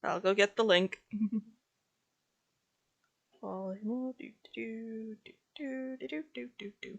I'll go get the link. Volleyball, do do do do do do do do do.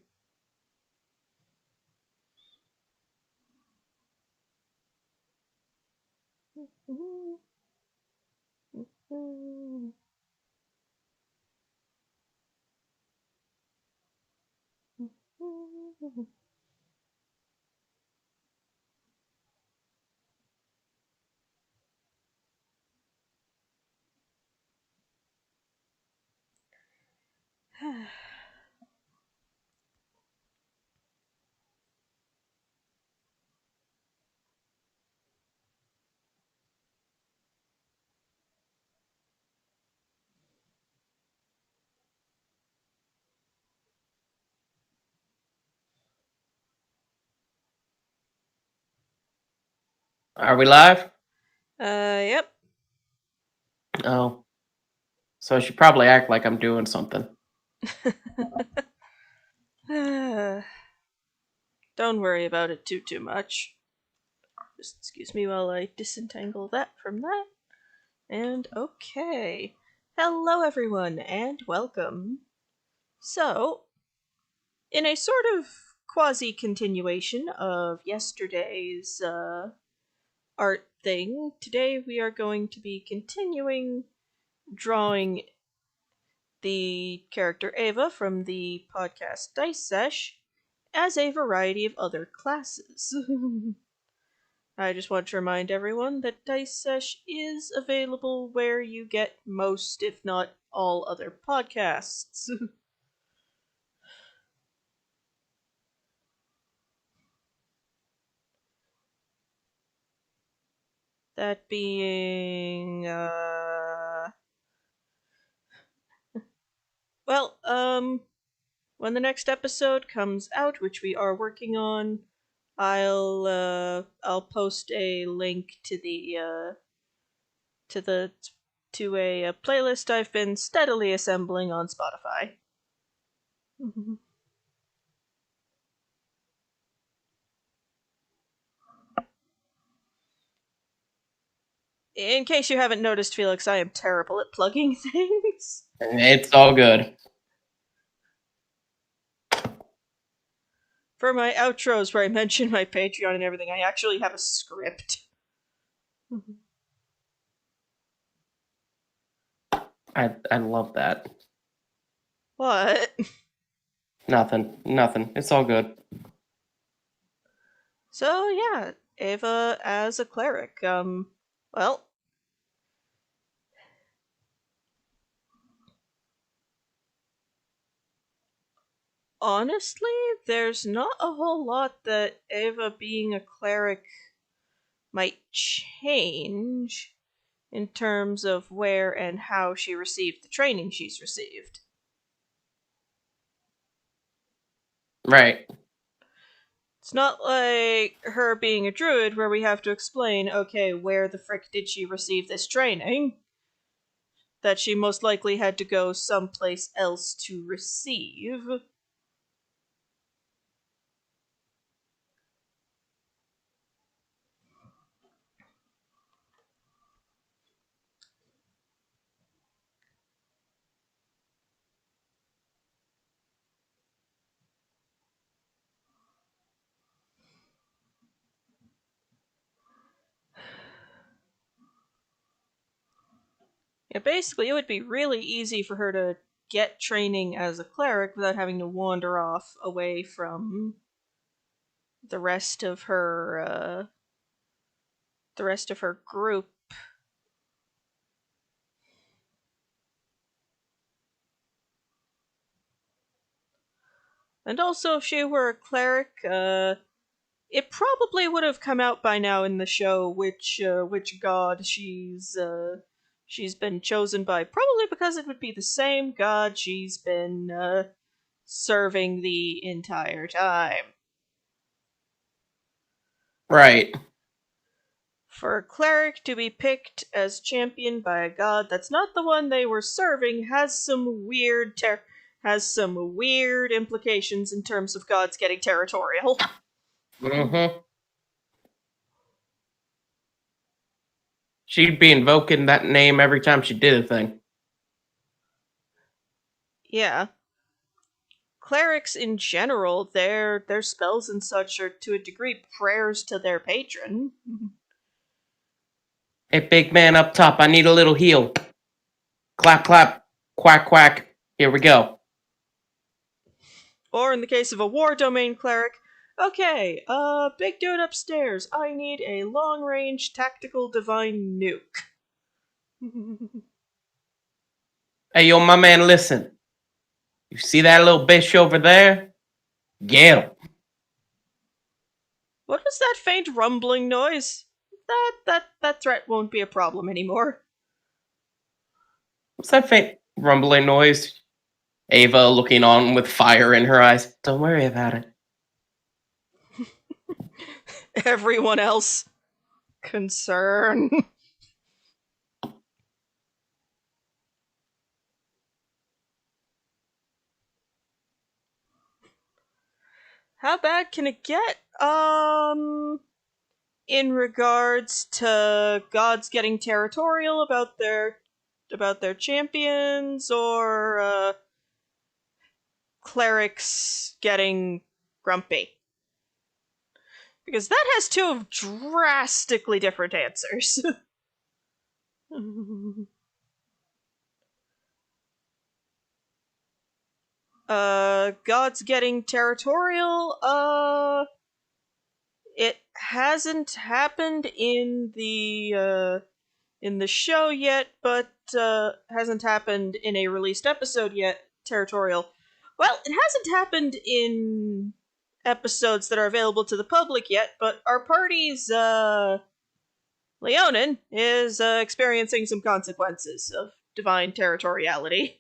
Are we live? Yep. Oh. So I should probably act like I'm doing something. Don't worry about it too much. Just excuse me while I disentangle that from that. And okay. Hello, everyone, and welcome. So, in a sort of quasi continuation of yesterday's art thing, today we are going to be continuing drawing the character Ava from the podcast Dice Sesh as a variety of other classes. I just want to remind everyone that Dice Sesh is available where you get most, if not all, other podcasts. That being, well, when the next episode comes out, which we are working on, I'll post a link to to the to a playlist I've been steadily assembling on Spotify. In case you haven't noticed, Felix, I am terrible at plugging things. It's all good. For my outros where I mention my Patreon and everything, I actually have a script. I love that. What? Nothing. It's all good. So yeah, Ava as a cleric. Well, honestly, there's not a whole lot that Ava being a cleric might change in terms of where and how she received the training she's received. Right. It's not like her being a druid where we have to explain, okay, where the frick did she receive this training? That she most likely had to go someplace else to receive. Yeah, basically, it would be really easy for her to get training as a cleric without having to wander off away from the rest of her group. And also, if she were a cleric, it probably would have come out by now in the show which god she's been chosen by. Probably because it would be the same god she's been serving the entire time. Right. For a cleric to be picked as champion by a god that's not the one they were serving has some weird implications in terms of gods getting territorial. Mm-hmm. She'd be invoking that name every time she did a thing. Yeah. Clerics in general, their spells and such are to a degree prayers to their patron. Hey, big man up top, I need a little heal. Clap, clap, quack, quack. Here we go. Or in the case of a war domain cleric, okay, big dude upstairs, I need a long range tactical divine nuke. Hey, yo, my man, listen. You see that little bitch over there? Get him. What was that faint rumbling noise? That threat won't be a problem anymore. What's that faint rumbling noise? Ava looking on with fire in her eyes. Don't worry about it. Everyone else, concern. How bad can it get? In regards to gods getting territorial about their champions, or clerics getting grumpy? Because that has two drastically different answers. Gods getting territorial, it hasn't happened in the show yet, but hasn't happened in a released episode yet. Territorial. Well, it hasn't happened in episodes that are available to the public yet, but our party's Leonin is experiencing some consequences of divine territoriality.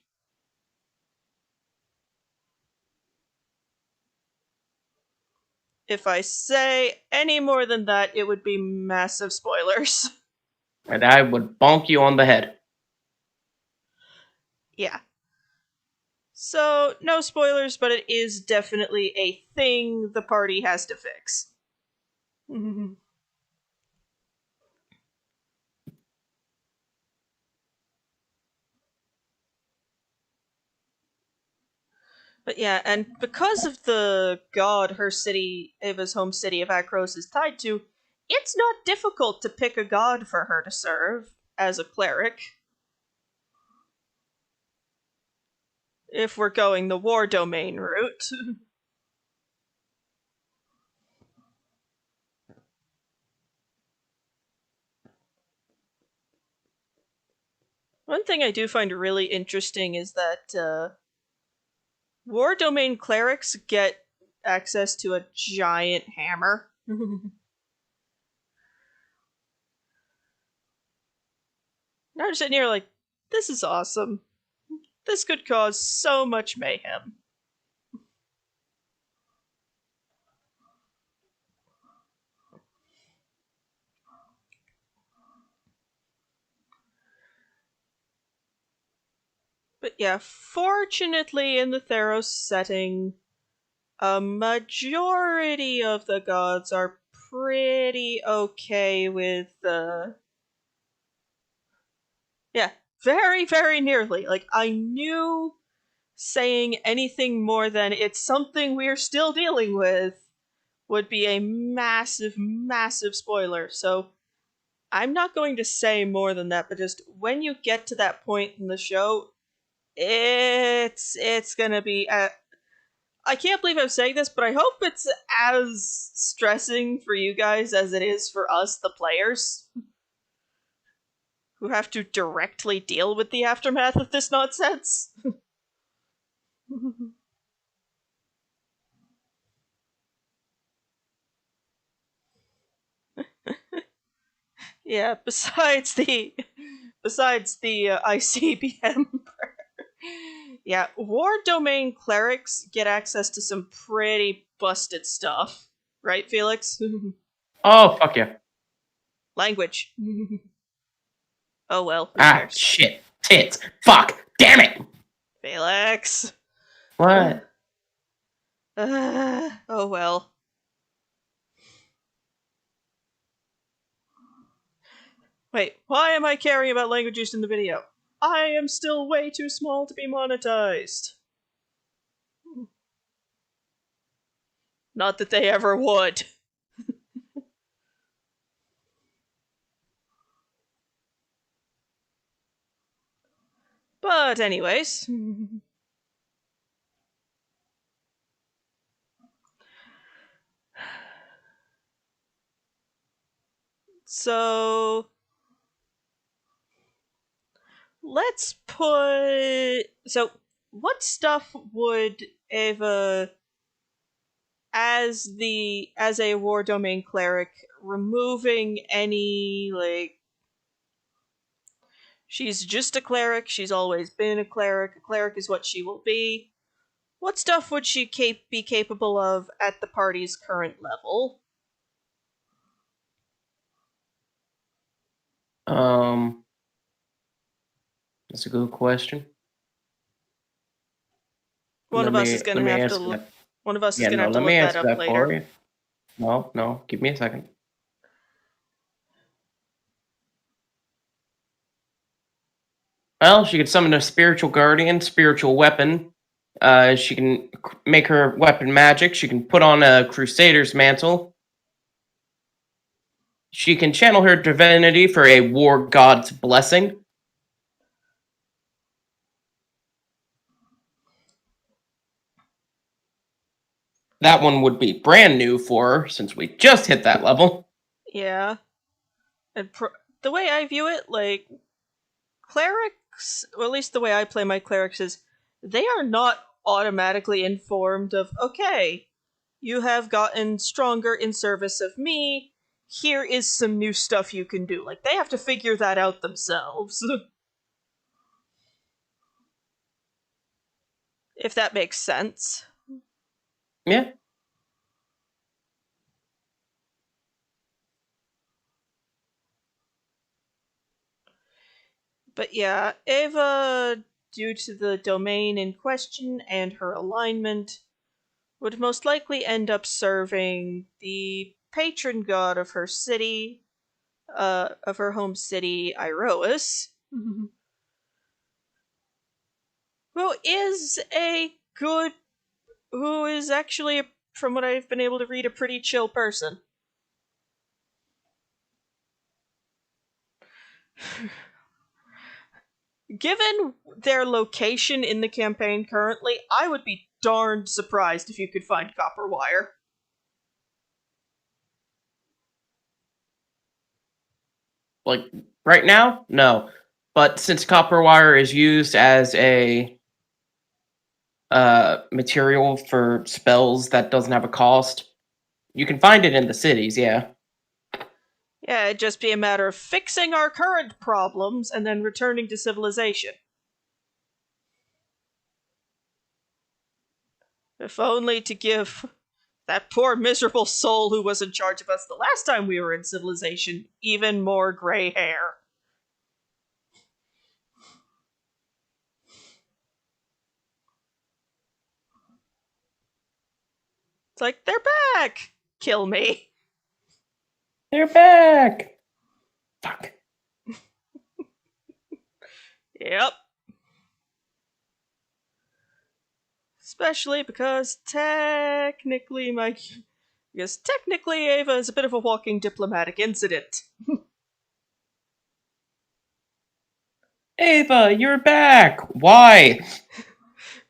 If I say any more than that, it would be massive spoilers. And I would bonk you on the head. Yeah. So, no spoilers, but it is definitely a thing the party has to fix. But yeah, and because of the god her city, Ava's home city of Akros, is tied to, it's not difficult to pick a god for her to serve as a cleric. If we're going the war domain route. One thing I do find really interesting is that war domain clerics get access to a giant hammer. Now I'm sitting here like, this is awesome. This could cause so much mayhem. But yeah, fortunately in the Theros setting, a majority of the gods are pretty okay with yeah, very, very nearly. Like, I knew saying anything more than it's something we're still dealing with would be a massive, massive spoiler. So I'm not going to say more than that, but just when you get to that point in the show, it's gonna be. I can't believe I'm saying this, but I hope it's as stressing for you guys as it is for us, the players, who have to directly deal with the aftermath of this nonsense. Yeah, besides the ICBM. Yeah, war domain clerics get access to some pretty busted stuff, right, Felix? Oh, fuck yeah. Language. Oh well, who Ah, cares? shit. Tits. Fuck. Damn it. Felix. What? Oh well. Wait, why am I caring about language used in the video? I am still way too small to be monetized. Not that they ever would. But anyways. So let's put... So what stuff would Ava, as a war domain cleric, removing any, like, she's just a cleric, she's always been a cleric is what she will be. What stuff would she be capable of at the party's current level? That's a good question. One of us is Let gonna me have answer to look. that. One of us is Yeah, gonna no, have to let me look that answer up that for later. you. No, give me a second. Well, she could summon a spiritual guardian, spiritual weapon. She can make her weapon magic. She can put on a crusader's mantle. She can channel her divinity for a war god's blessing. That one would be brand new for her, since we just hit that level. Yeah, and the way I view it, like, clerics, or at least the way I play my clerics, is they are not automatically informed of, okay, you have gotten stronger in service of me, here is some new stuff you can do. Like, they have to figure that out themselves. If that makes sense. Yeah. But yeah, Ava, due to the domain in question and her alignment, would most likely end up serving the patron god of her city, of her home city, Iroas, who is who is actually, from what I've been able to read, a pretty chill person. Given their location in the campaign currently, I would be darned surprised if you could find copper wire. Like, right now? No. But since copper wire is used as a material for spells that doesn't have a cost, you can find it in the cities, yeah. Yeah, it'd just be a matter of fixing our current problems and then returning to civilization. If only to give that poor miserable soul who was in charge of us the last time we were in civilization even more gray hair. It's like, they're back! Kill me. They're back! Fuck. Yep. Especially because technically Ava is a bit of a walking diplomatic incident. Ava, you're back! Why?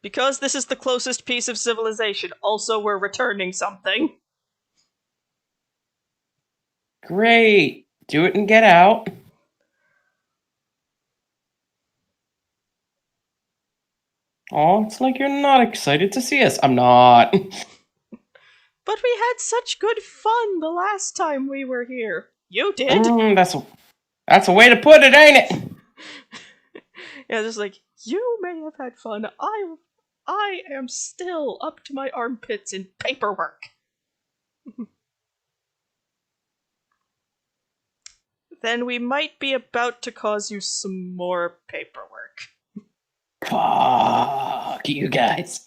Because this is the closest piece of civilization, also we're returning something. Great. Do it and get out. Oh, it's like you're not excited to see us. I'm not. But we had such good fun the last time we were here. You did. That's a way to put it, ain't it? Yeah, just like, you may have had fun. I am still up to my armpits in paperwork. Then we might be about to cause you some more paperwork. Fuck you guys.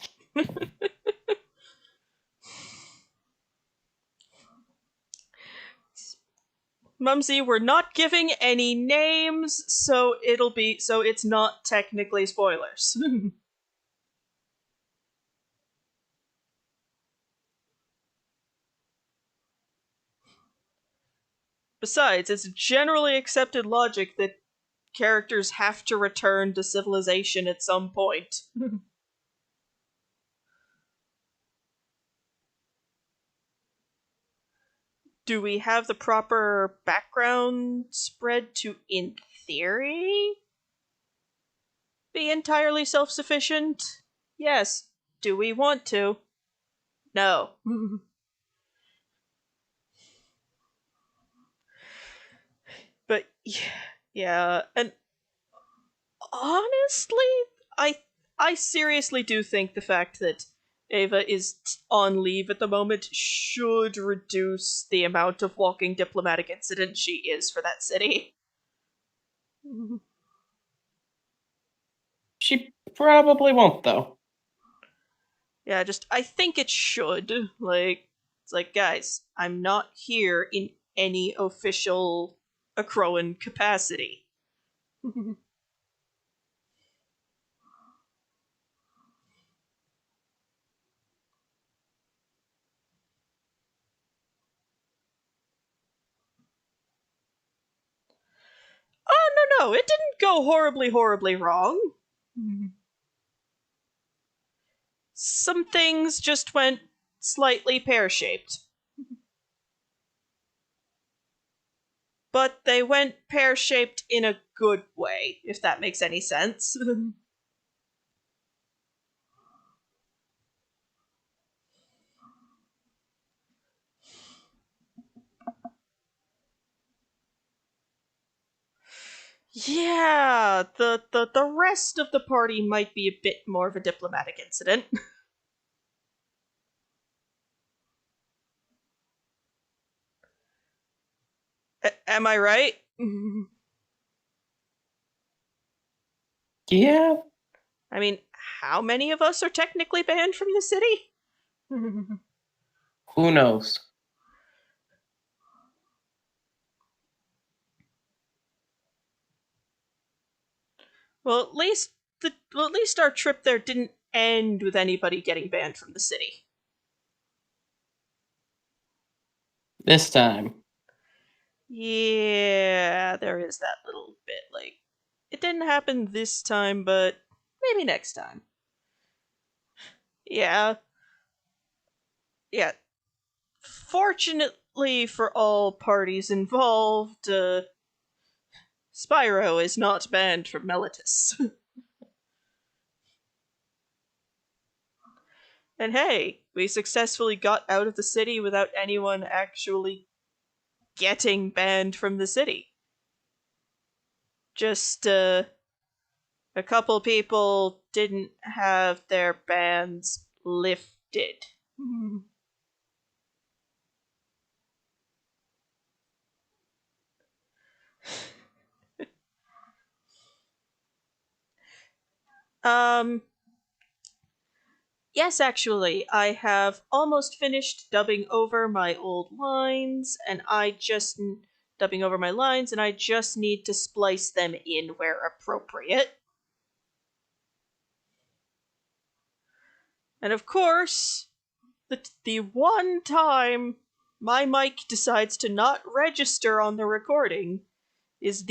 Mumsy, we're not giving any names, so it's not technically spoilers. Besides, it's generally accepted logic that characters have to return to civilization at some point. Do we have the proper background spread to, in theory, be entirely self sufficient? Yes. Do we want to? No. But yeah, and honestly, I I seriously do think the fact that Ava is on leave at the moment should reduce the amount of walking diplomatic incident she is for that city. She probably won't, though. Yeah, just I think it should. It's like, guys, I'm not here in any official Acroan capacity. Oh, no, it didn't go horribly, horribly wrong. Some things just went slightly pear shaped. But they went pear shaped in a good way, if that makes any sense. Yeah, the rest of the party might be a bit more of a diplomatic incident. Am I right? Yeah, I mean, how many of us are technically banned from the city? who knows? Well, at least our trip there didn't end with anybody getting banned from the city. This time. Yeah, there is that little bit. Like, it didn't happen this time, but maybe next time. Yeah, yeah. Fortunately for all parties involved, Spyro is not banned from Meletus. And hey, we successfully got out of the city without anyone actually getting banned from the city. Just, a couple people didn't have their bans lifted. Um, yes, actually, I have almost finished dubbing over my old lines, and dubbing over my lines, and I just need to splice them in where appropriate. And of course, the one time my mic decides to not register on the recording is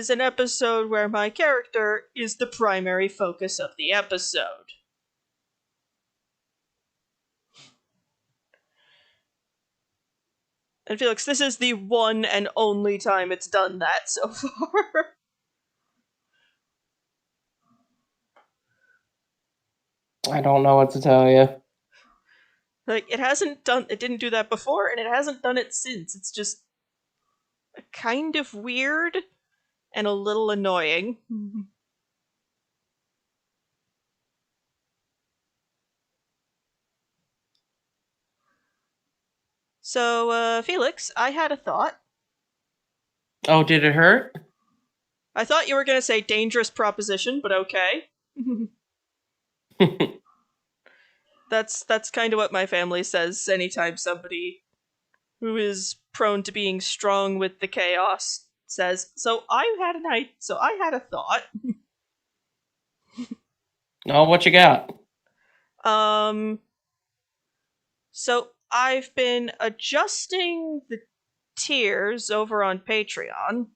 an episode where my character is the primary focus of the episode. And Felix, this is the one and only time it's done that so far. I don't know what to tell you. Like, it didn't do that before, and it hasn't done it since. It's just kind of weird and a little annoying. So, Felix, I had a thought. Oh, did it hurt? I thought you were going to say dangerous proposition, but okay. That's kind of what my family says anytime somebody who is prone to being strong with the chaos, says, So I had a thought. Oh, what you got? Um, so I've been adjusting the tiers over on Patreon.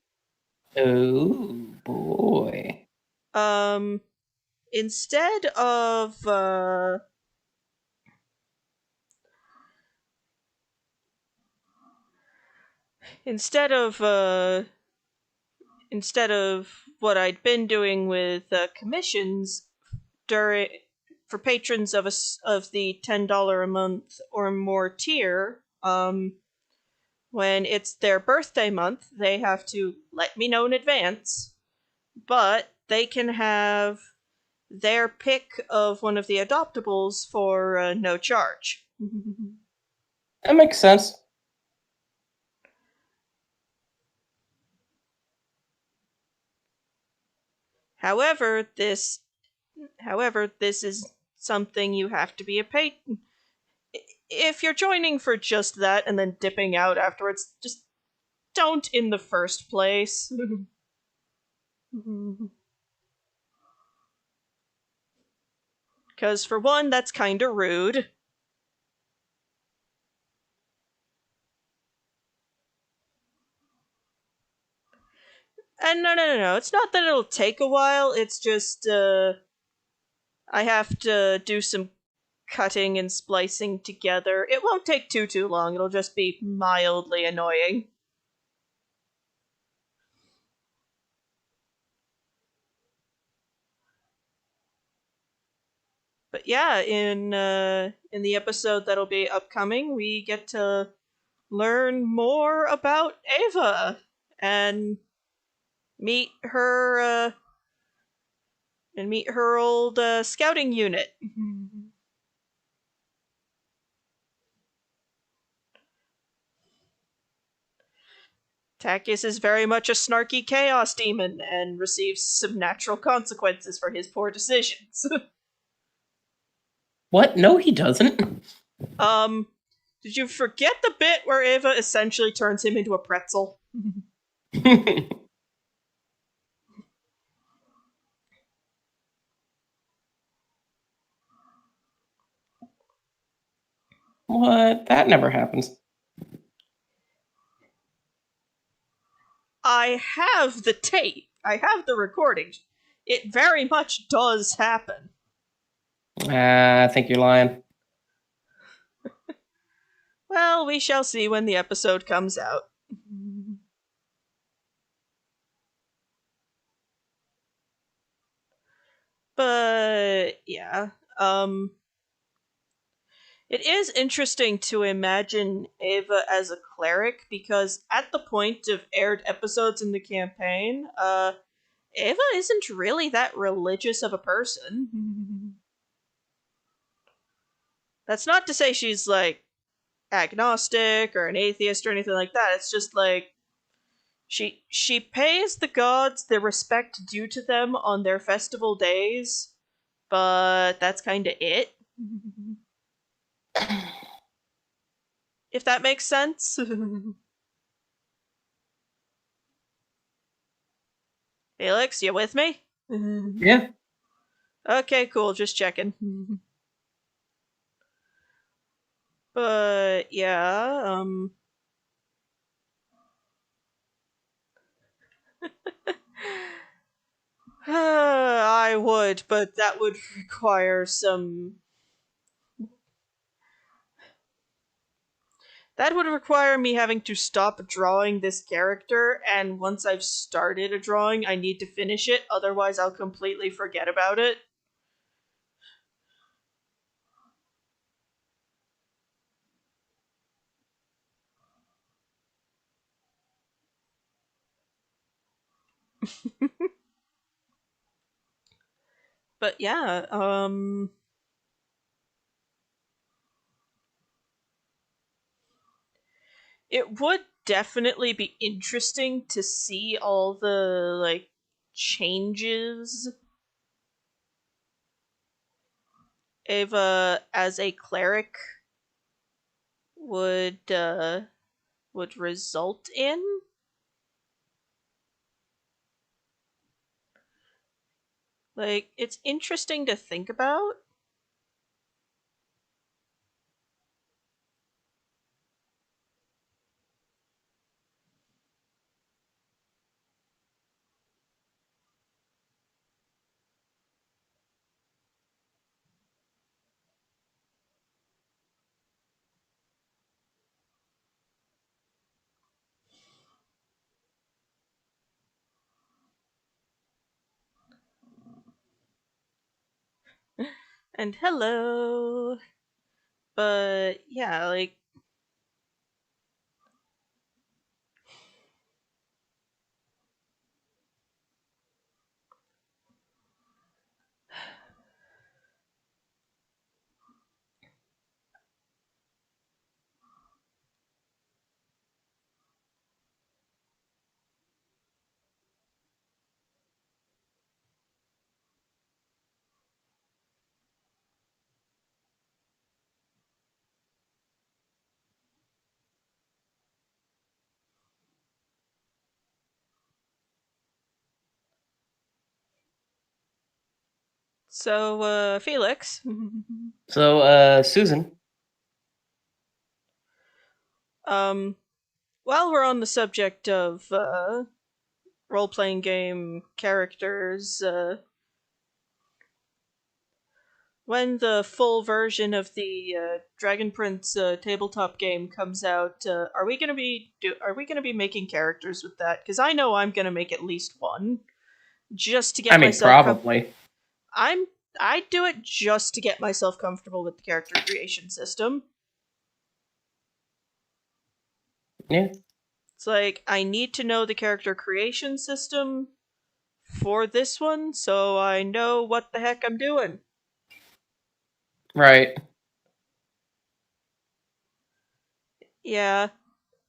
Oh boy. Um, instead of instead of uh, instead of what I'd been doing with commissions during for patrons of the $10 a month or more tier, when it's their birthday month, they have to let me know in advance, but they can have their pick of one of the adoptables for no charge. That makes sense. However, this is something you have to be a patron. If you're joining for just that and then dipping out afterwards, just don't in the first place. Because, for one, that's kinda rude. And no. It's not that it'll take a while, it's just, I have to do some cutting and splicing together. It won't take too long, it'll just be mildly annoying. But yeah, in the episode that'll be upcoming, we get to learn more about Ava and meet her old scouting unit. Takis is very much a snarky chaos demon and receives some natural consequences for his poor decisions. What? No, he doesn't. Did you forget the bit where Ava essentially turns him into a pretzel? What? That never happens. I have the tape. I have the recording. It very much does happen. I think you're lying. Well, we shall see when the episode comes out. But yeah, it is interesting to imagine Ava as a cleric because at the point of aired episodes in the campaign, Ava isn't really that religious of a person. That's not to say she's like agnostic or an atheist or anything like that. It's just like she pays the gods the respect due to them on their festival days, but that's kind of it. If that makes sense. Felix, you with me? Yeah. Okay, cool. Just checking. But yeah, I would, but that would require some. That would require me having to stop drawing this character, and once I've started a drawing, I need to finish it, otherwise, I'll completely forget about it. But yeah, it would definitely be interesting to see all the, like, changes Ava as a cleric would would result in. Like, it's interesting to think about. And hello. But yeah, like, so, Felix. So, Susan. While we're on the subject of, role playing game characters, when the full version of the Dragon Prince tabletop game comes out, are we gonna be making characters with that? Because I know I'm gonna make at least one, just to I get mean, myself. probably. I do it just to get myself comfortable with the character creation system. Yeah. It's like I need to know the character creation system for this one, so I know what the heck I'm doing. Right. Yeah,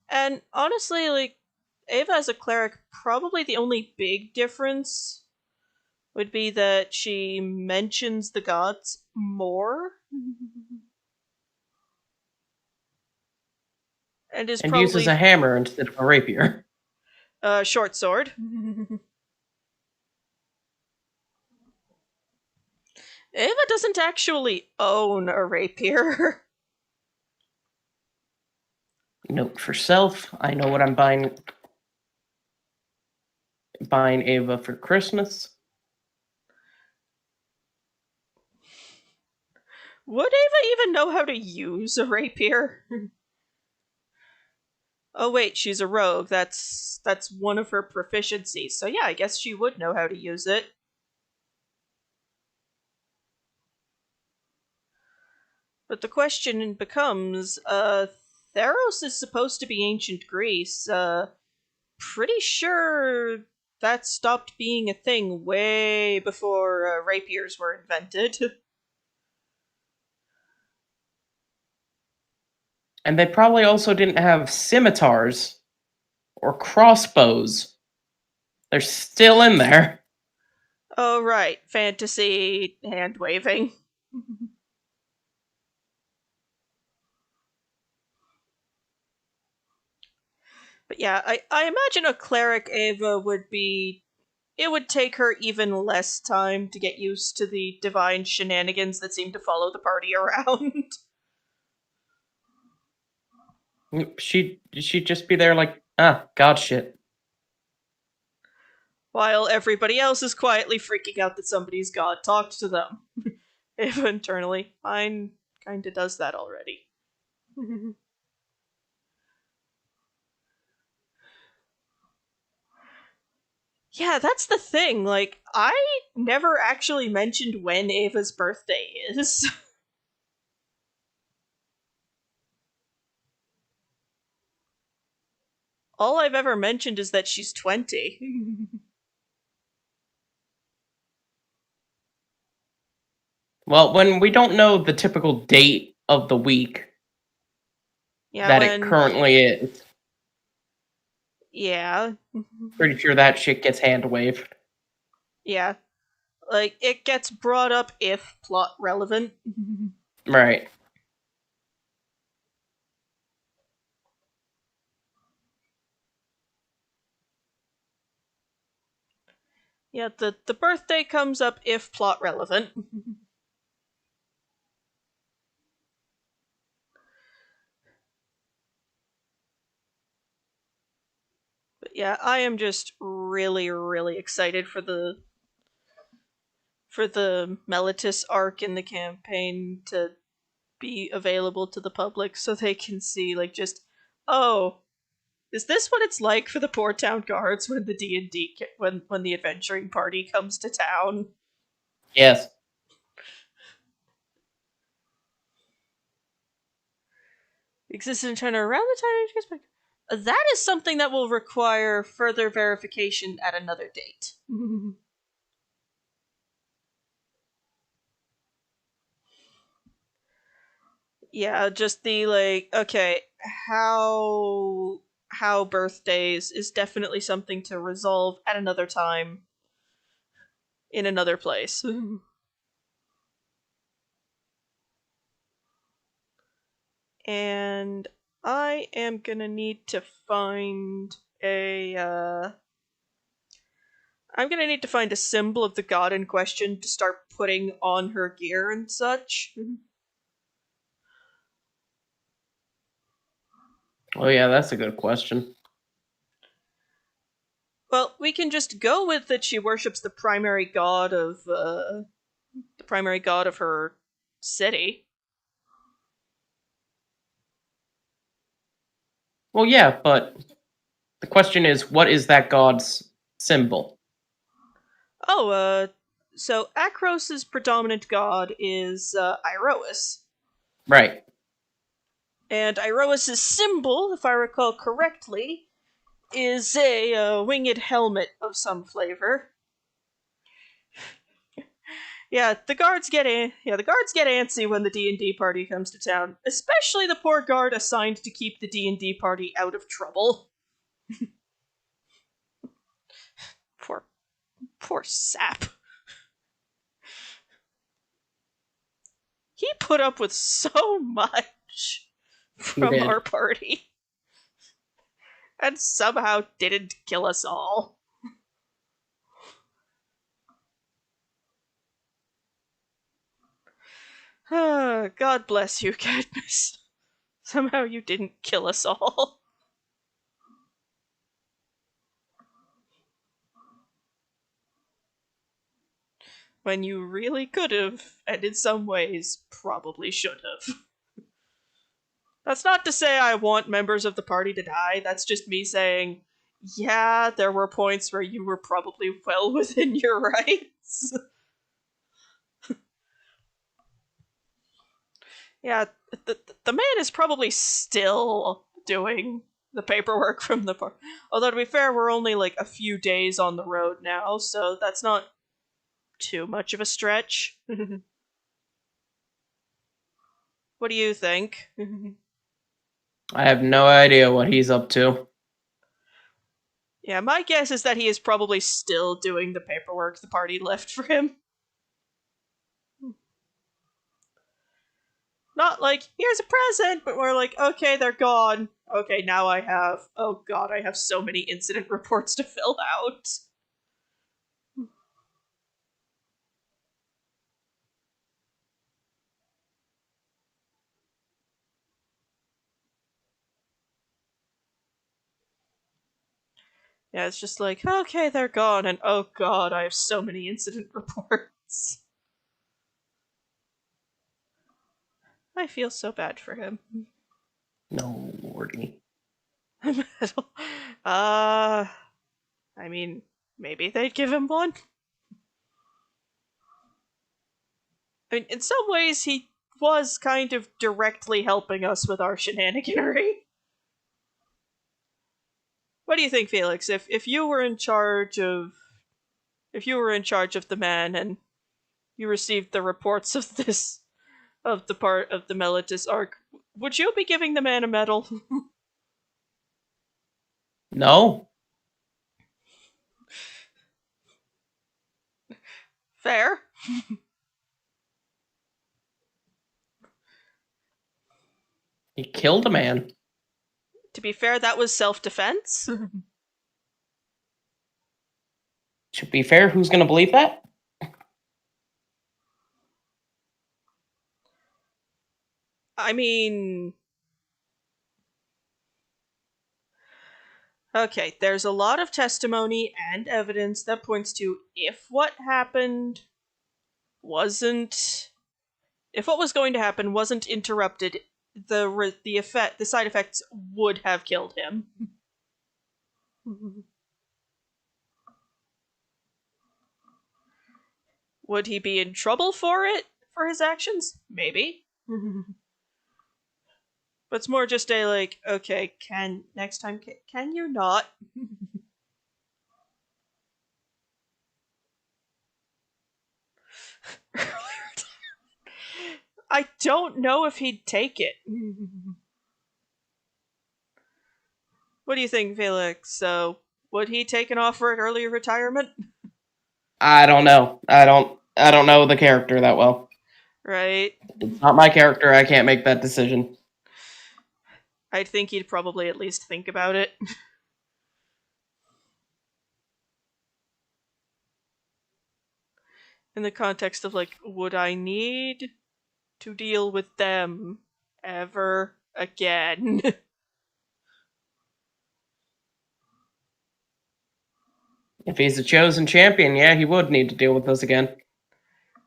and honestly, like, Ava as a cleric, probably the only big difference would be that she mentions the gods more. And is And uses probably a hammer instead of a rapier. short sword. Ava doesn't actually own a rapier. Note for self. I know what I'm buying. Buying Ava for Christmas. Would Ava even know how to use a rapier? Oh wait, she's a rogue. That's one of her proficiencies. So yeah, I guess she would know how to use it. But the question becomes, Theros is supposed to be ancient Greece. Pretty sure that stopped being a thing way before rapiers were invented. And they probably also didn't have scimitars or crossbows. They're still in there. Oh right, fantasy hand waving. But yeah, I imagine a cleric Ava would be. It would take her even less time to get used to the divine shenanigans that seem to follow the party around. She'd just be there like, god shit. While everybody else is quietly freaking out that somebody's god talked to them. Ava internally, mine kinda does that already. Yeah, that's the thing. Like, I never actually mentioned when Ava's birthday is. All I've ever mentioned is that she's 20. Well, when we don't know the typical date of the week Yeah, that it when. currently is, Yeah. pretty sure that shit gets hand waved. Yeah. Like, it gets brought up if plot relevant. Mm-hmm. 'Cause, like, I, I imagine a cleric Ava would be. It would take her even less time to get used to the divine shenanigans that seem to follow the party around. While everybody else is quietly freaking out that somebody's god talked to them. Ava internally, mine kinda does that already. 'Right. Yeah, the birthday comes up if plot relevant. But yeah, I am just really, really excited for the Meletis arc in the campaign to be available to the public so they can see, like, just, oh, is this what it's like for the poor town guards when the D&D when the adventuring party comes to town? Yes. Existed in China around the time that is something that will require further verification at another date. Yeah, just the, like, okay, how birthdays is definitely something to resolve at another time in another place. And I am gonna need to find I'm gonna need to find a symbol of the god in question to start putting on her gear and such. Oh yeah, that's a good question. Well, we can just go with that she worships the primary god of her city. Well, yeah, but the question is, what is that god's symbol? Oh, so Akros's predominant god is Iroas. Right. And Iroas' symbol, if I recall correctly, is a winged helmet of some flavor. Yeah, the guards get antsy when the D&D party comes to town, especially the poor guard assigned to keep the D&D party out of trouble. Poor poor sap. He put up with so much He from our did. party and somehow didn't kill us all. God bless you, Cadmus. Somehow you didn't kill us all. When you really could have, and in some ways, probably should have. That's not to say I want members of the party to die, that's just me saying, yeah, there were points where you were probably well within your rights. Yeah, the man is probably still doing the paperwork from the park. Although, to be fair, we're only like a few days on the road now, so that's not too much of a stretch. What do you think? I have no idea what he's up to. Yeah, my guess is that he is probably still doing the paperwork the party left for him. Not like, here's a present, but more like, okay, they're gone. Okay, now oh god, I have so many incident reports to fill out. Yeah, it's just like, okay, they're gone, and oh god, I have so many incident reports. I feel so bad for him. No, lordy. uh, I mean, maybe they'd give him one. I mean, in some ways, he was kind of directly helping us with our shenaniganery. What do you think, Felix? If you were in charge of the man and you received the reports of this of the part of the Meletis arc, would you be giving the man a medal? No. Fair. He killed a man. To be fair, that was self-defense. To be fair, who's going to believe that? I mean, okay, there's a lot of testimony and evidence that points to if what was going to happen wasn't interrupted, the side effects would have killed him. Would he be in trouble for his actions? Maybe. But it's more just a like, okay, next time can you not? I don't know if he'd take it. What do you think, Felix? So, would he take an offer at early retirement? I don't know. I don't know the character that well. Right. It's not my character. I can't make that decision. I think he'd probably at least think about it. In the context of, like, would I need to deal with them ever again? If he's a chosen champion, yeah, he would need to deal with us again.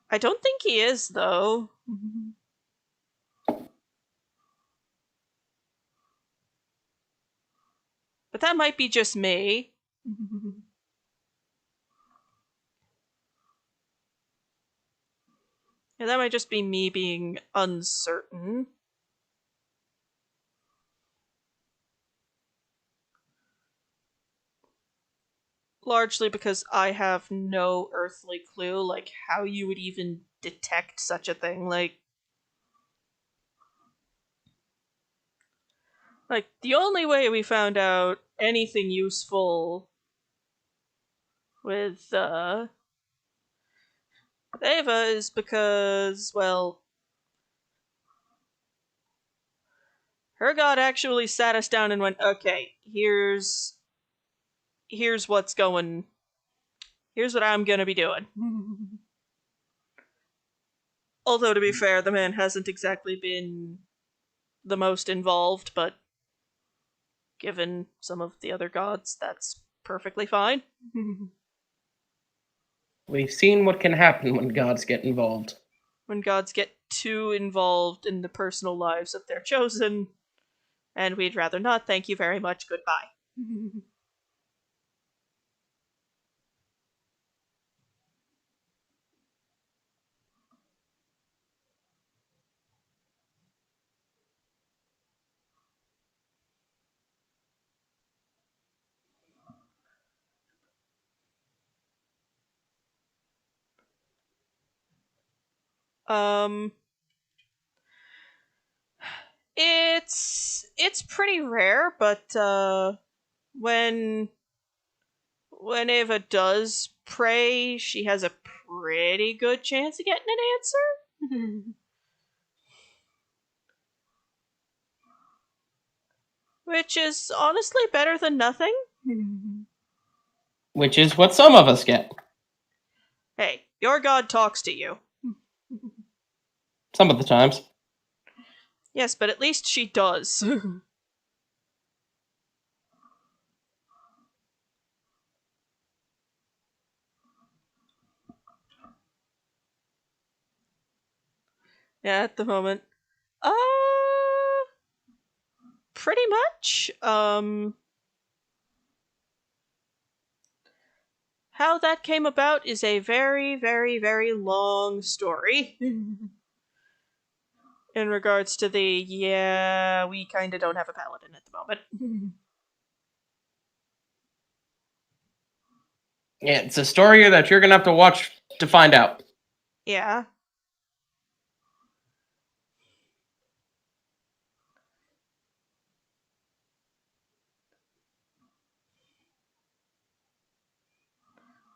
I don't think he is, though. But that might be just me. Yeah, that might just be me being uncertain. Largely because I have no earthly clue, like, how you would even detect such a thing. Like, the only way we found out anything useful with, Ava is because, well, her god actually sat us down and went, okay, here's what's going, here's what I'm gonna be doing. Although, to be fair, the man hasn't exactly been the most involved, but given some of the other gods, that's perfectly fine. We've seen what can happen when gods get involved. When gods get too involved in the personal lives of their chosen, and we'd rather not, thank you very much, goodbye. Um, it's pretty rare, but when Ava does pray, she has a pretty good chance of getting an answer. Which is honestly better than nothing. Which is what some of us get. Hey, your god talks to you. Some of the times. Yes, but at least she does. Yeah, at the moment. Uh, Pretty much. How that came about is a very, very, very long story. In regards to yeah, we kinda don't have a paladin at the moment. Yeah, it's a story that you're gonna have to watch to find out. Yeah.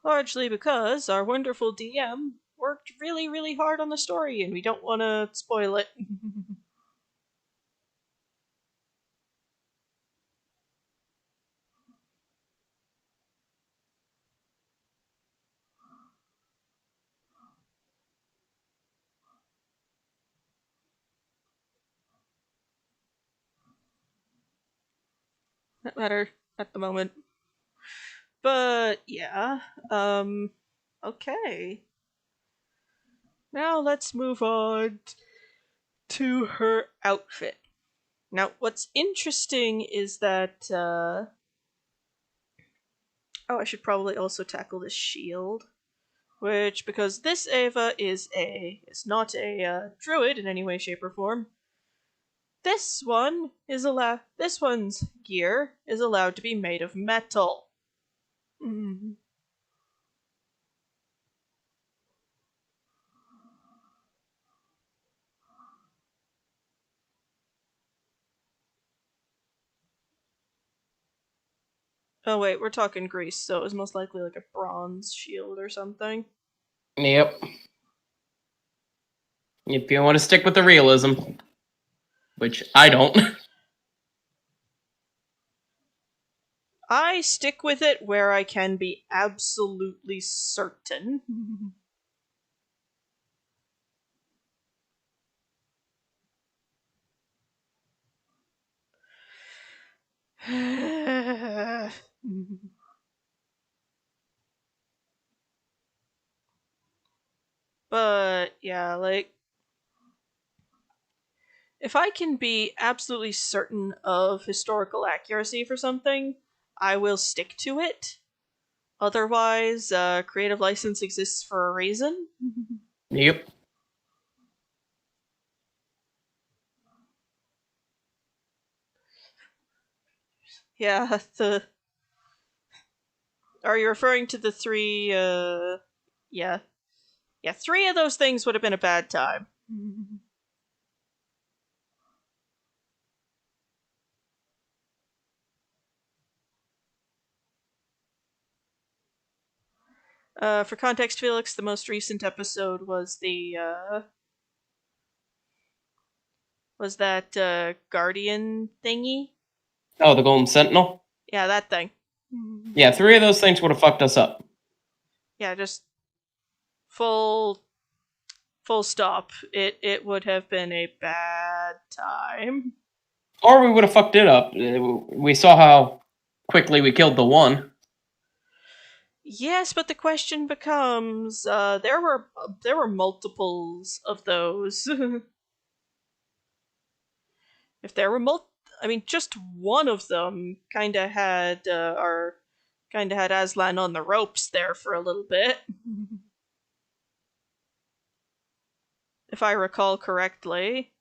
Largely because our wonderful DM worked really, really hard on the story and we don't want to spoil it. that matter at the moment. But yeah, okay. Now let's move on to her outfit. Now, what's interesting is that, oh, I should probably also tackle this shield. Which, because this Ava is not a druid in any way, shape, or form, this one's gear is allowed to be made of metal. Mm. Oh wait, we're talking Greece, so it was most likely like a bronze shield or something. Yep. If you want to stick with the realism, which I don't. I stick with it where I can be absolutely certain. But yeah, like, if I can be absolutely certain of historical accuracy for something, I will stick to it. Otherwise, creative license exists for a reason. Yep. Yeah, the. Are you referring to the three? Yeah, yeah. Three of those things would have been a bad time. For context, Felix, the most recent episode was the was that Guardian thingy. Oh, the Golden Sentinel? Yeah, that thing. Yeah, 3 of those things would have fucked us up. Yeah, just full full stop. It would have been a bad time. Or we would have fucked it up. We saw how quickly we killed the one. Yes, but the question becomes: there were multiples of those. If there were I mean, just one of them kind of had Aslan on the ropes there for a little bit, if I recall correctly.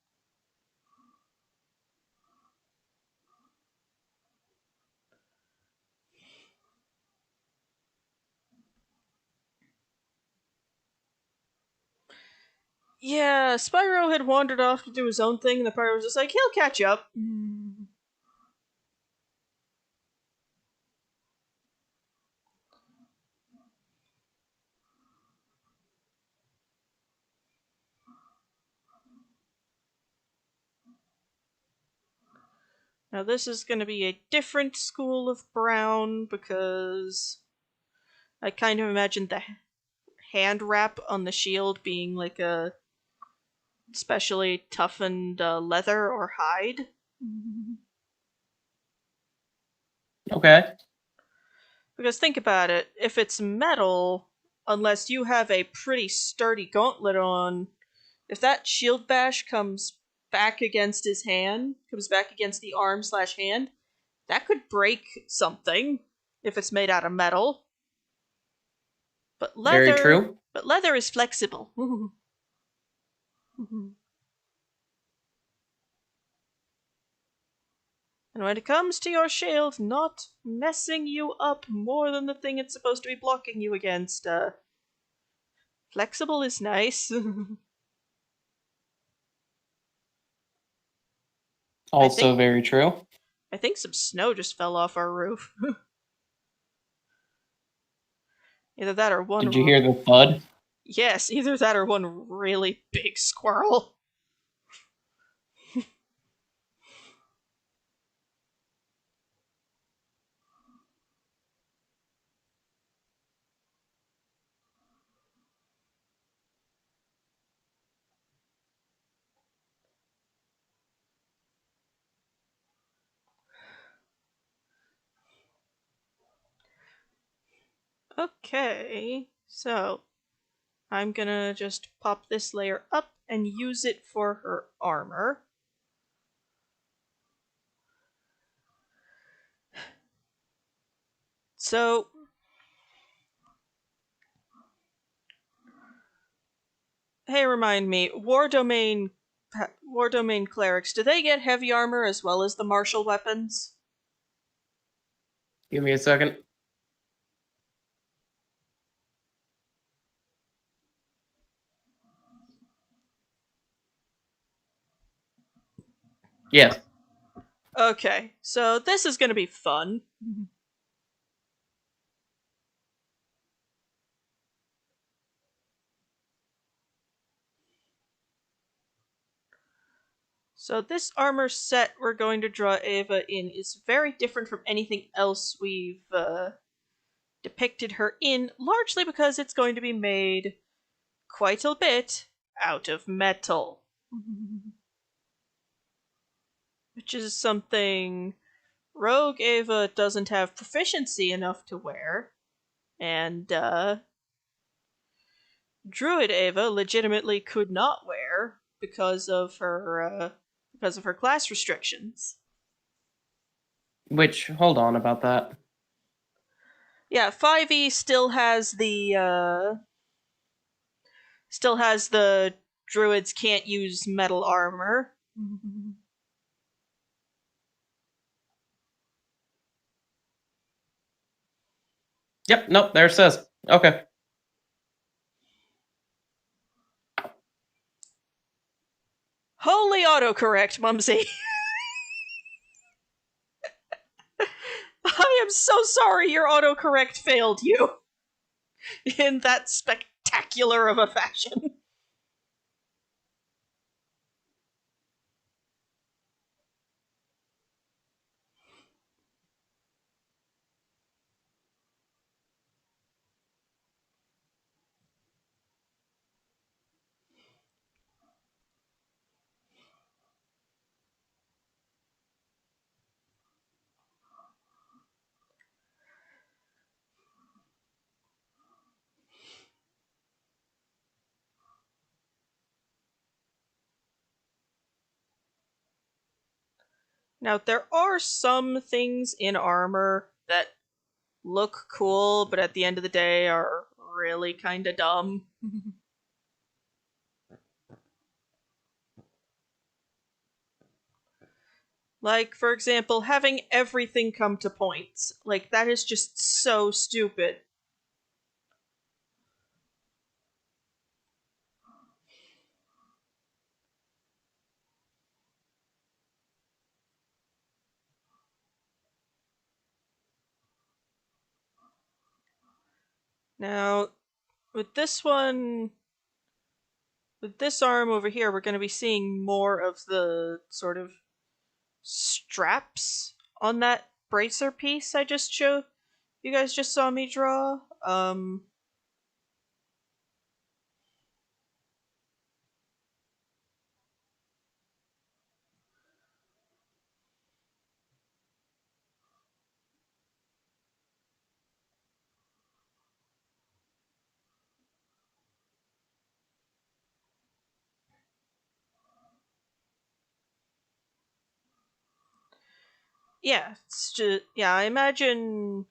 Yeah, Spyro had wandered off to do his own thing, and the pirate was just like, he'll catch up. Now, this is going to be a different school of brown because I kind of imagined the hand wrap on the shield being like a specially toughened leather or hide. Okay. Because think about it, if it's metal, unless you have a pretty sturdy gauntlet on, if that shield bash comes back against his hand, comes back against the arm slash hand, that could break something if it's made out of metal. Very true. But leather is flexible. And when it comes to your shield not messing you up more than the thing it's supposed to be blocking you against, flexible is nice. I Also think very true. I think some snow just fell off our roof. Either that or Did you hear the thud? yes, either that or one really big squirrel. Okay, so I'm gonna just pop this layer up and use it for her armor. So, hey, remind me, War Domain clerics, do they get heavy armor as well as the martial weapons? Give me a second. Yes. Okay, so this is gonna be fun. So this armor set we're going to draw Ava in is very different from anything else we've depicted her in, largely because it's going to be made quite a bit out of metal. Which is something Rogue Ava doesn't have proficiency enough to wear, and Druid Ava legitimately could not wear because of her class restrictions. Which, hold on about that. Yeah, 5e still has the druids can't use metal armor. Yep, nope, there it says. Okay. Holy autocorrect, Mumsy. I am so sorry your autocorrect failed you in that spectacular of a fashion. Now, there are some things in armor that look cool, but at the end of the day are really kind of dumb. Like, for example, having everything come to points. Like, that is just so stupid. Now, with this one, with this arm over here, we're going to be seeing more of the sort of straps on that bracer piece I just showed. You guys just saw me draw. Yeah, it's just, yeah, I imagine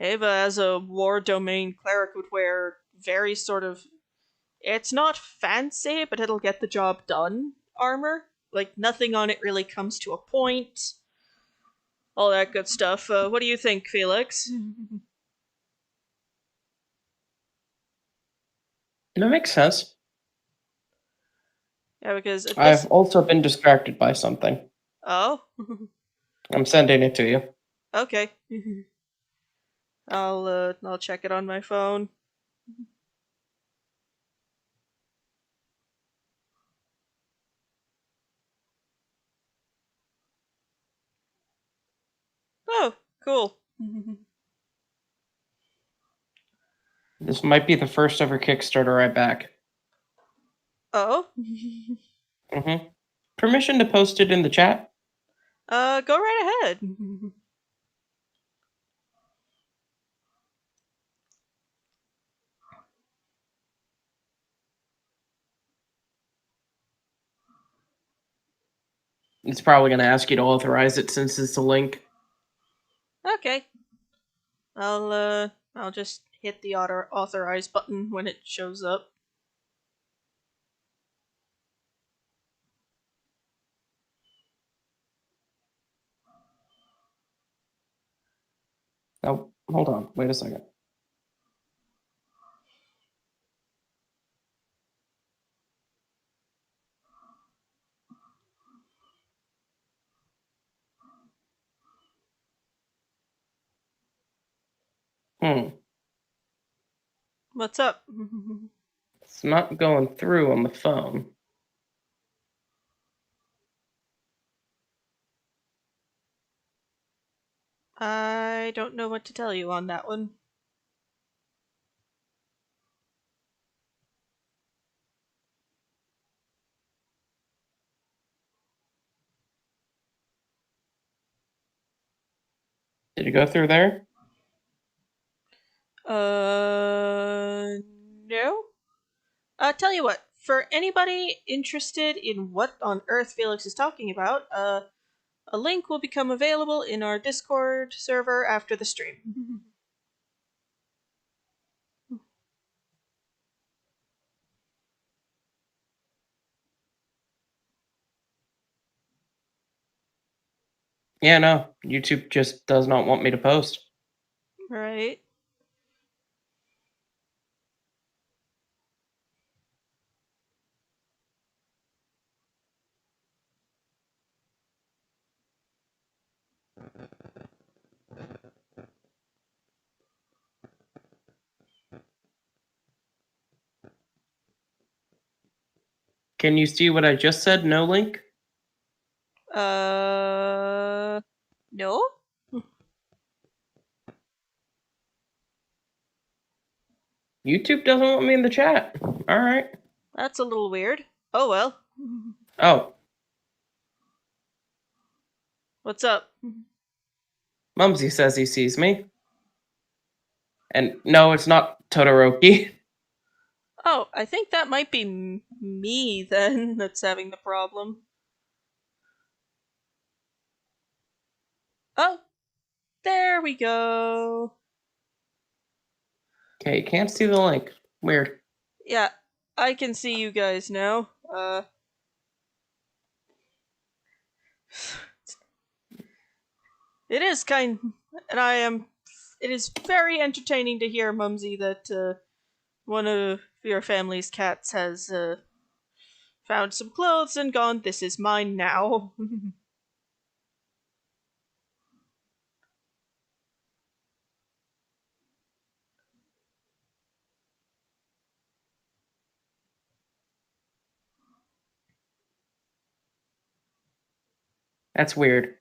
Ava as a war domain cleric would wear very sort of, it's not fancy, but it'll get the job done armor. Like, nothing on it really comes to a point. All that good stuff. What do you think, Felix? That makes sense. Yeah, because at I've this. also been distracted by something. Oh? I'm sending it to you. Okay. I'll check it on my phone. Oh, cool. This might be the first ever Kickstarter I back. Oh? Permission to post it in the chat? Go right ahead. It's probably going to ask you to authorize it since it's a link. Okay. I'll just hit the authorize button when it shows up. Oh, hold on. Wait a second. What's up? It's not going through on the phone. I don't know what to tell you on that one. Did you go through there? No? Tell you what, for anybody interested in what on earth Felix is talking about, a link will become available in our Discord server after the stream. Yeah, no. YouTube just does not want me to post. Right. Can you see what I just said? No link? No? YouTube doesn't want me in the chat. Alright. That's a little weird. Oh well. Oh, What's up? Mumsy says he sees me. And no, it's not Todoroki. Oh, I think that might be me then that's having the problem. Oh, there we go. Okay, can't see the link. Weird. Yeah, I can see you guys now. It is and it is very entertaining to hear, Mumsy, that one of your family's cats has found some clothes and gone, this is mine now. That's weird.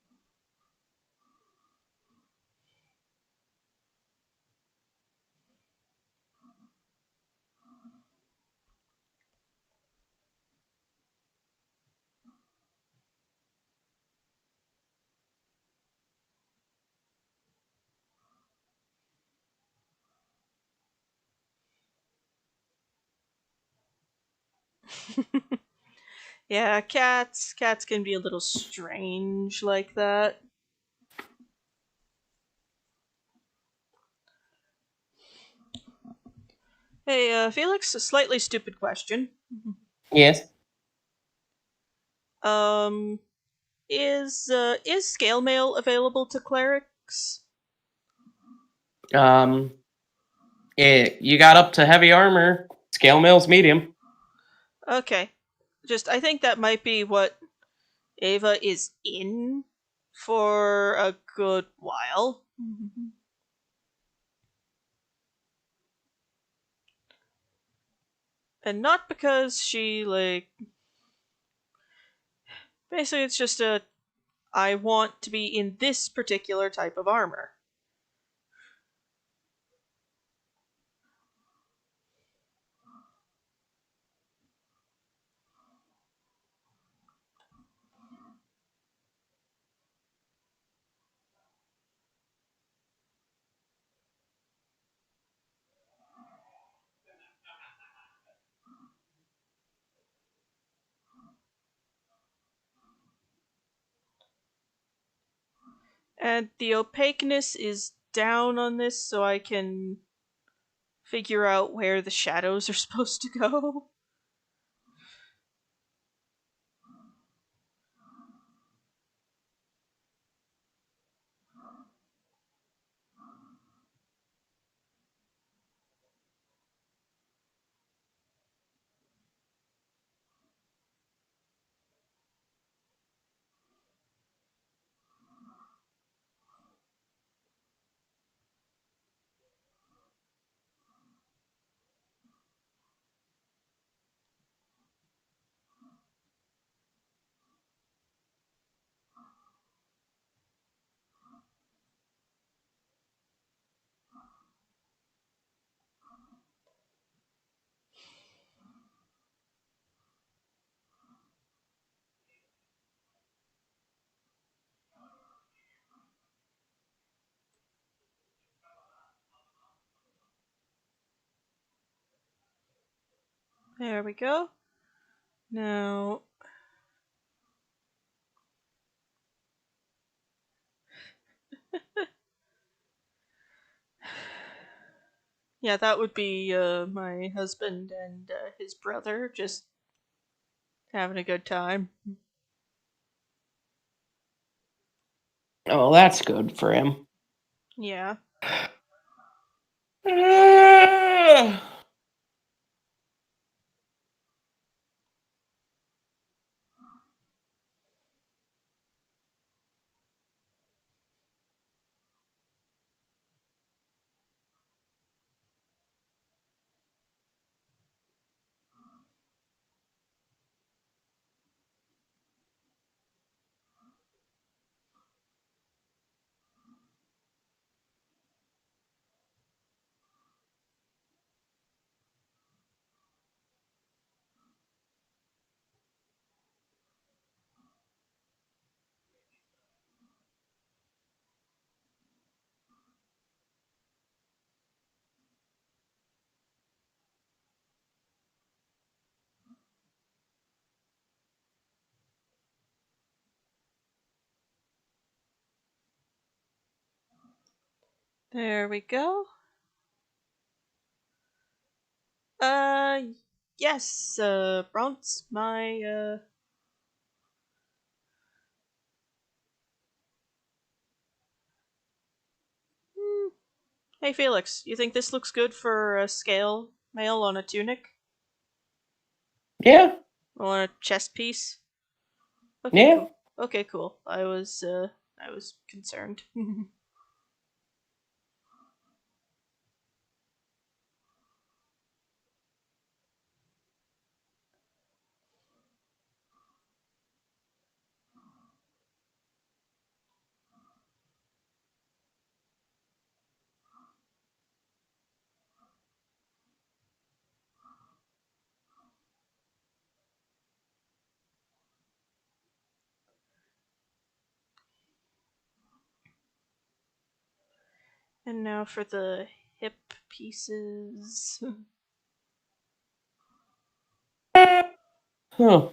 Yeah, cats can be a little strange like that. Hey, Felix, a slightly stupid question. Yes. Um, is scale mail available to clerics? You got up to heavy armor. Scale mail's medium. Okay, just I think that might be what Ava is in for a good while. And not because she, like. Basically, it's just I want to be in this particular type of armor. And the opaqueness is down on this so I can figure out where the shadows are supposed to go. There we go. Now, yeah, that would be my husband and his brother just having a good time. Oh, well, that's good for him. Yeah. There we go. Uh, yes, Bronx, my, hmm. Hey, Felix, you think this looks good for a scale mail on a tunic? Yeah, On a chest piece? Okay, yeah. cool. Okay, cool. I was concerned. And now for the hip pieces. Huh.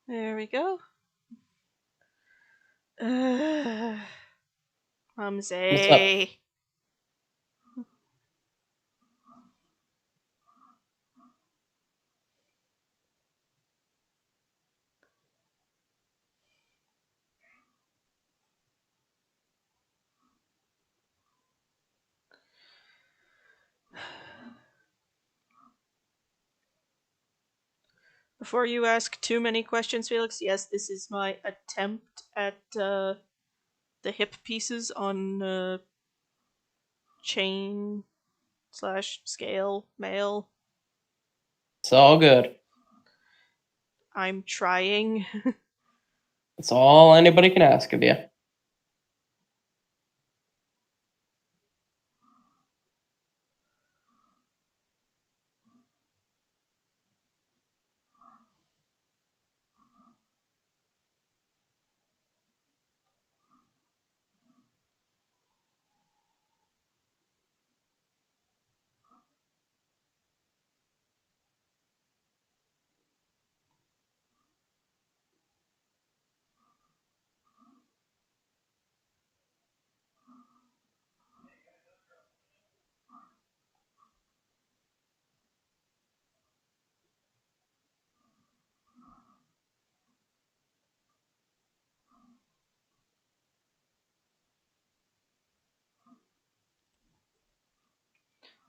There we go. What's up? Mumsy. Before you ask too many questions, Felix, yes, this is my attempt at the hip pieces on chain slash scale mail. It's all good. I'm trying. It's all anybody can ask of you.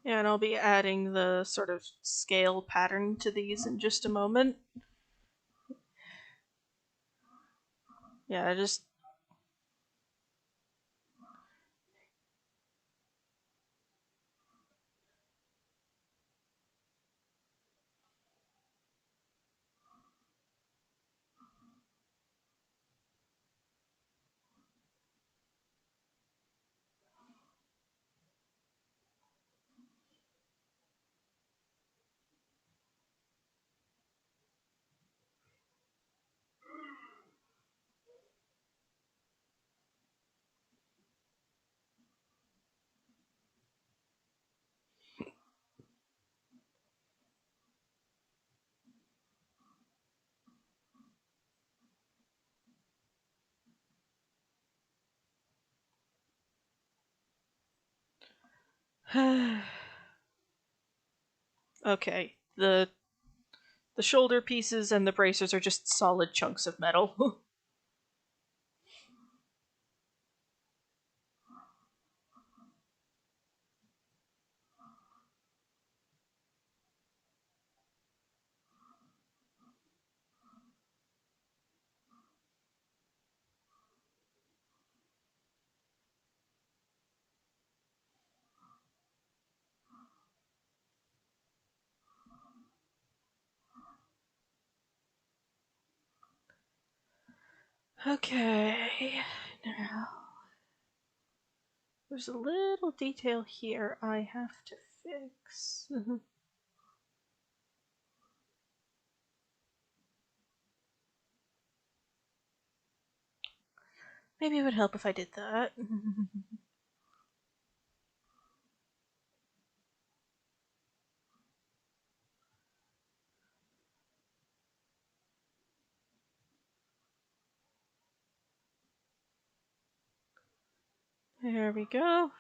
Yeah, and I'll be adding the sort of scale pattern to these in just a moment. Yeah, just. Okay, the shoulder pieces and the bracers are just solid chunks of metal. Okay, now there's a little detail here I have to fix. Maybe it would help if I did that. There we go.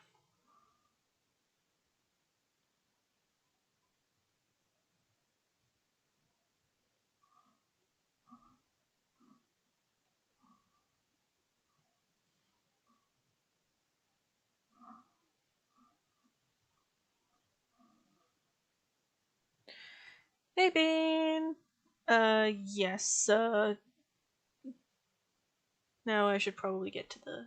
Hey, Bean! Yes, now I should probably get to the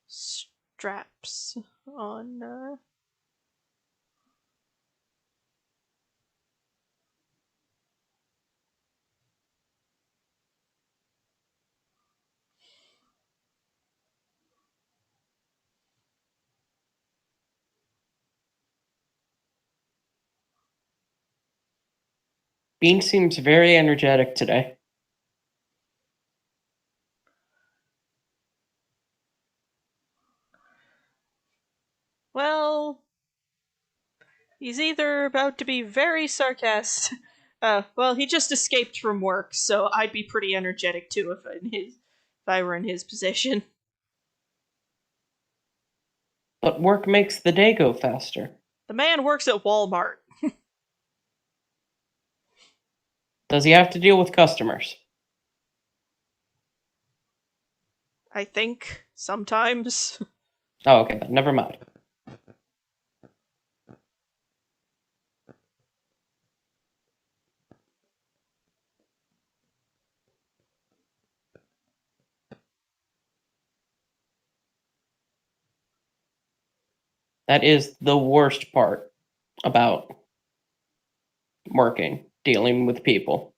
straps on, Bean seems very energetic today. Well, he's either about to be very sarcastic. Well, he just escaped from work, so I'd be pretty energetic too if I were in his position. But work makes the day go faster. The man works at Walmart. Does he have to deal with customers? I think sometimes. Oh, okay, then never mind. That is the worst part about working, dealing with people.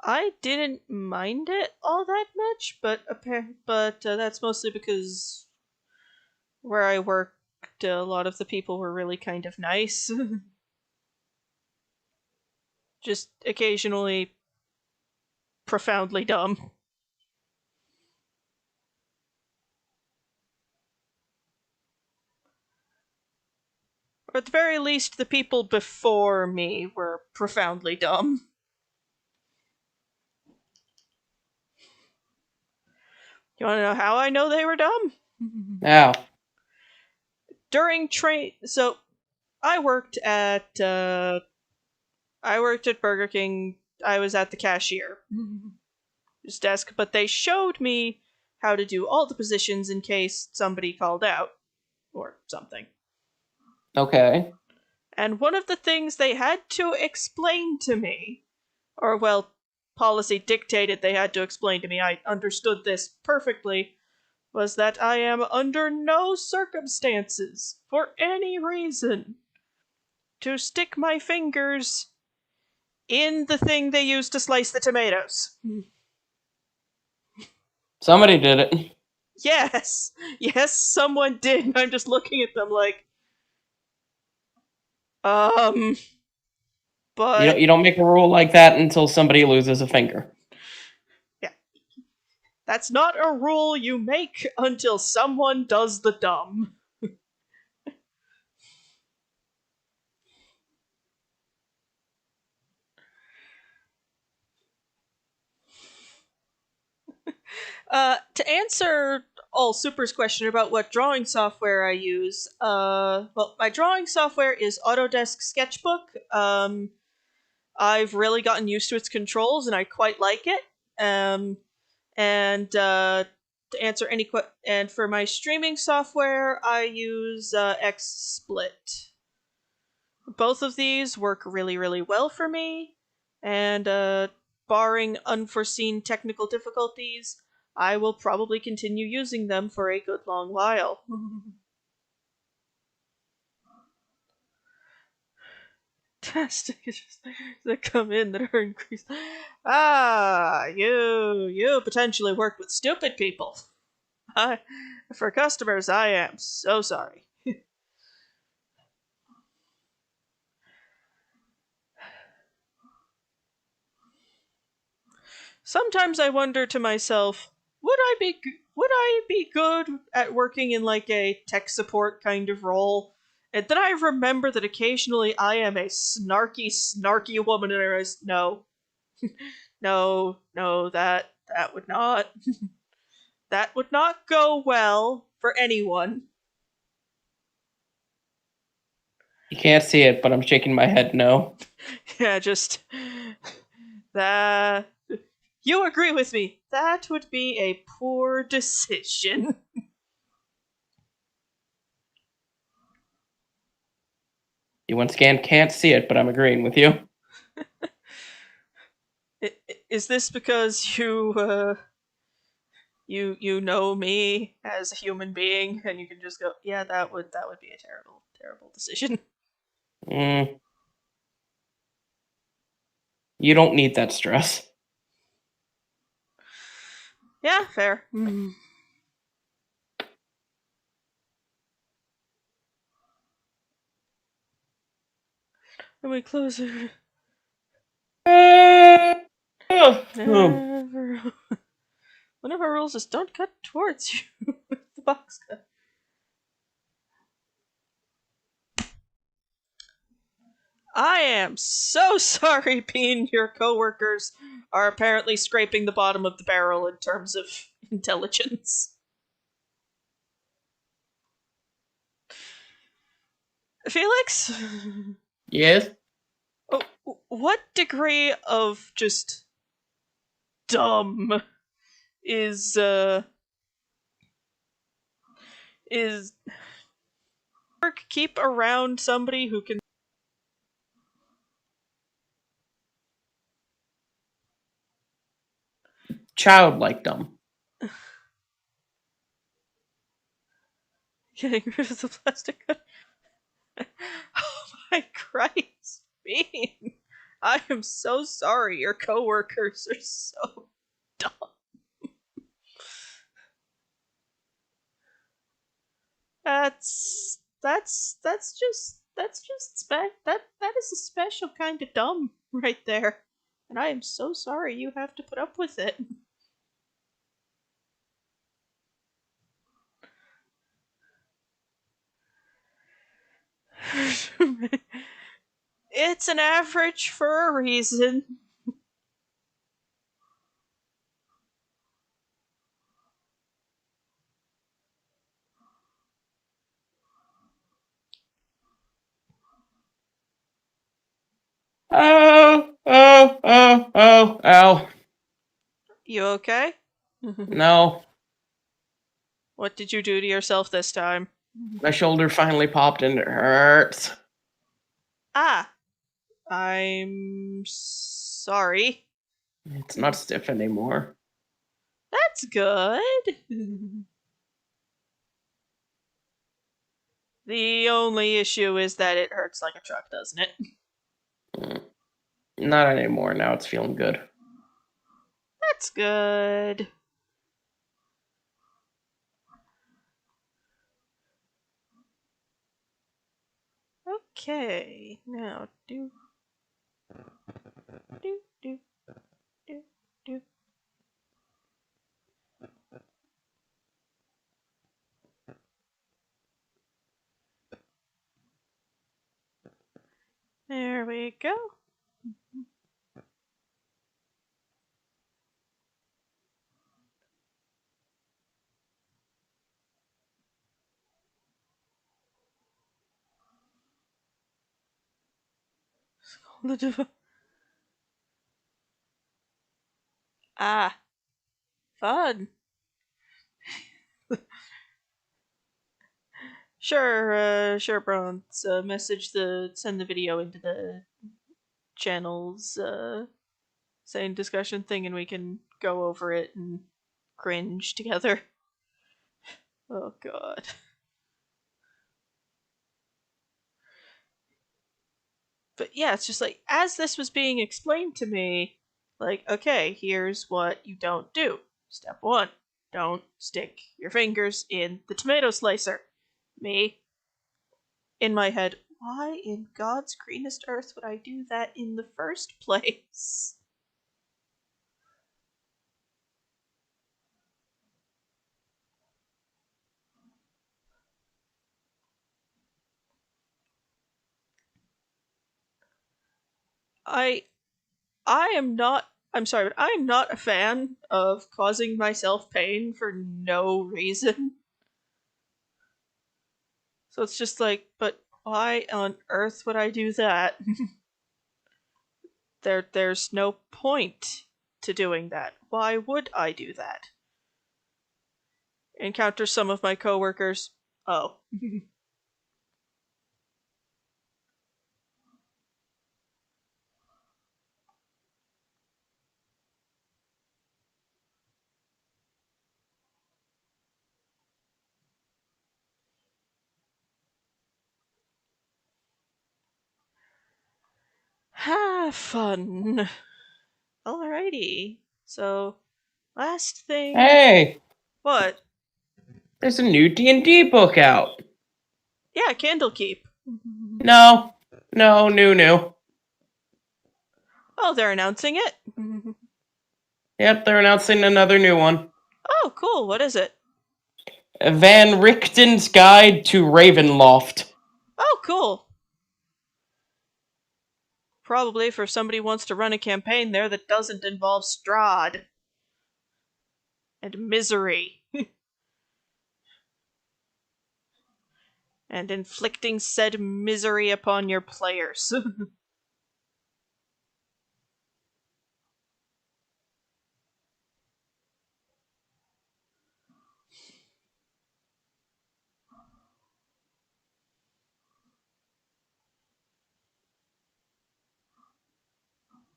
I didn't mind it all that much, but that's mostly because where I worked, a lot of the people were really kind of nice. Just occasionally profoundly dumb. Or at the very least, the people before me were profoundly dumb. You want to know how I know they were dumb? Now, During train, so I worked at Burger King. I was at the cashier desk, but they showed me how to do all the positions in case somebody called out or something. okay. And one of the things they had to explain to me, or well, policy dictated they had to explain to me, I understood this perfectly, was that I am under no circumstances, for any reason, to stick my fingers in the thing they use to slice the tomatoes. Somebody did it. Yes, yes, someone did. I'm just looking at them like, but You don't make a rule like that until somebody loses a finger. yeah, that's not a rule you make until someone does the dumb. To answer all Super's question about what drawing software I use, well, my drawing software is Autodesk Sketchbook. I've really gotten used to its controls, and I quite like it. And to answer any and for my streaming software, I use XSplit. Both of these work really, really well for me, and barring unforeseen technical difficulties, I will probably continue using them for a good long while. Fantastic! That come in that are increased. You potentially work with stupid people. For customers, I am so sorry. Sometimes I wonder to myself, would I be good at working in like a tech support kind of role? And then I remember that occasionally I am a snarky woman, and I realize, no, no, that would not that would not go well for anyone. You can't see it, but I'm shaking my head no. Yeah, just that. You agree with me? That would be a poor decision. You once again can't see it, but I'm agreeing with you. Is this because you know me as a human being, and you can just go, yeah, that would be a terrible decision. Mm, you don't need that stress. Yeah, fair. Let me close it. Never. One of our rules is don't cut towards you with the box cut. I am so sorry, Bean. Your coworkers are apparently scraping the bottom of the barrel in terms of intelligence. Felix? Yes? Oh, what degree of just dumb is work keep around somebody who can Childlike dumb. Getting rid of the plastic. Oh my Christ, Bean! I am so sorry. Your coworkers are so dumb. That is a special kind of dumb right there, and I am so sorry you have to put up with it. It's an average for a reason. Ow. You okay? No, What did you do to yourself this time? my shoulder finally popped and it hurts. Ah, I'm sorry. It's not stiff anymore. That's good. The only issue is that it hurts like a truck, doesn't it? Not anymore. Now it's feeling good. That's good. Okay, now do do do do do. There we go. Ah, fun. Sure, Bronze. Send the video into the channel's same discussion thing, and we can go over it and cringe together. Oh God. But yeah, it's just like as this was being explained to me, like, okay, here's what you don't do. Step one, don't stick your fingers in the tomato slicer. Me, in my head, why in God's greenest earth would I do that in the first place? I I am not I'm sorry, but I am not a fan of causing myself pain for no reason. So it's just like, but why on earth would I do that? There's no point to doing that. Why would I do that? Encounter some of my coworkers. Oh. Ha fun. Alrighty. So last thing. Hey, What? there's a new D&D book out. Yeah, Candlekeep. No, new. Oh, they're announcing it? Yep, they're announcing another new one. Oh, cool. What is it? Van Richten's Guide to Ravenloft. Oh, cool. Probably for somebody who wants to run a campaign there that doesn't involve Strahd and misery and inflicting said misery upon your players.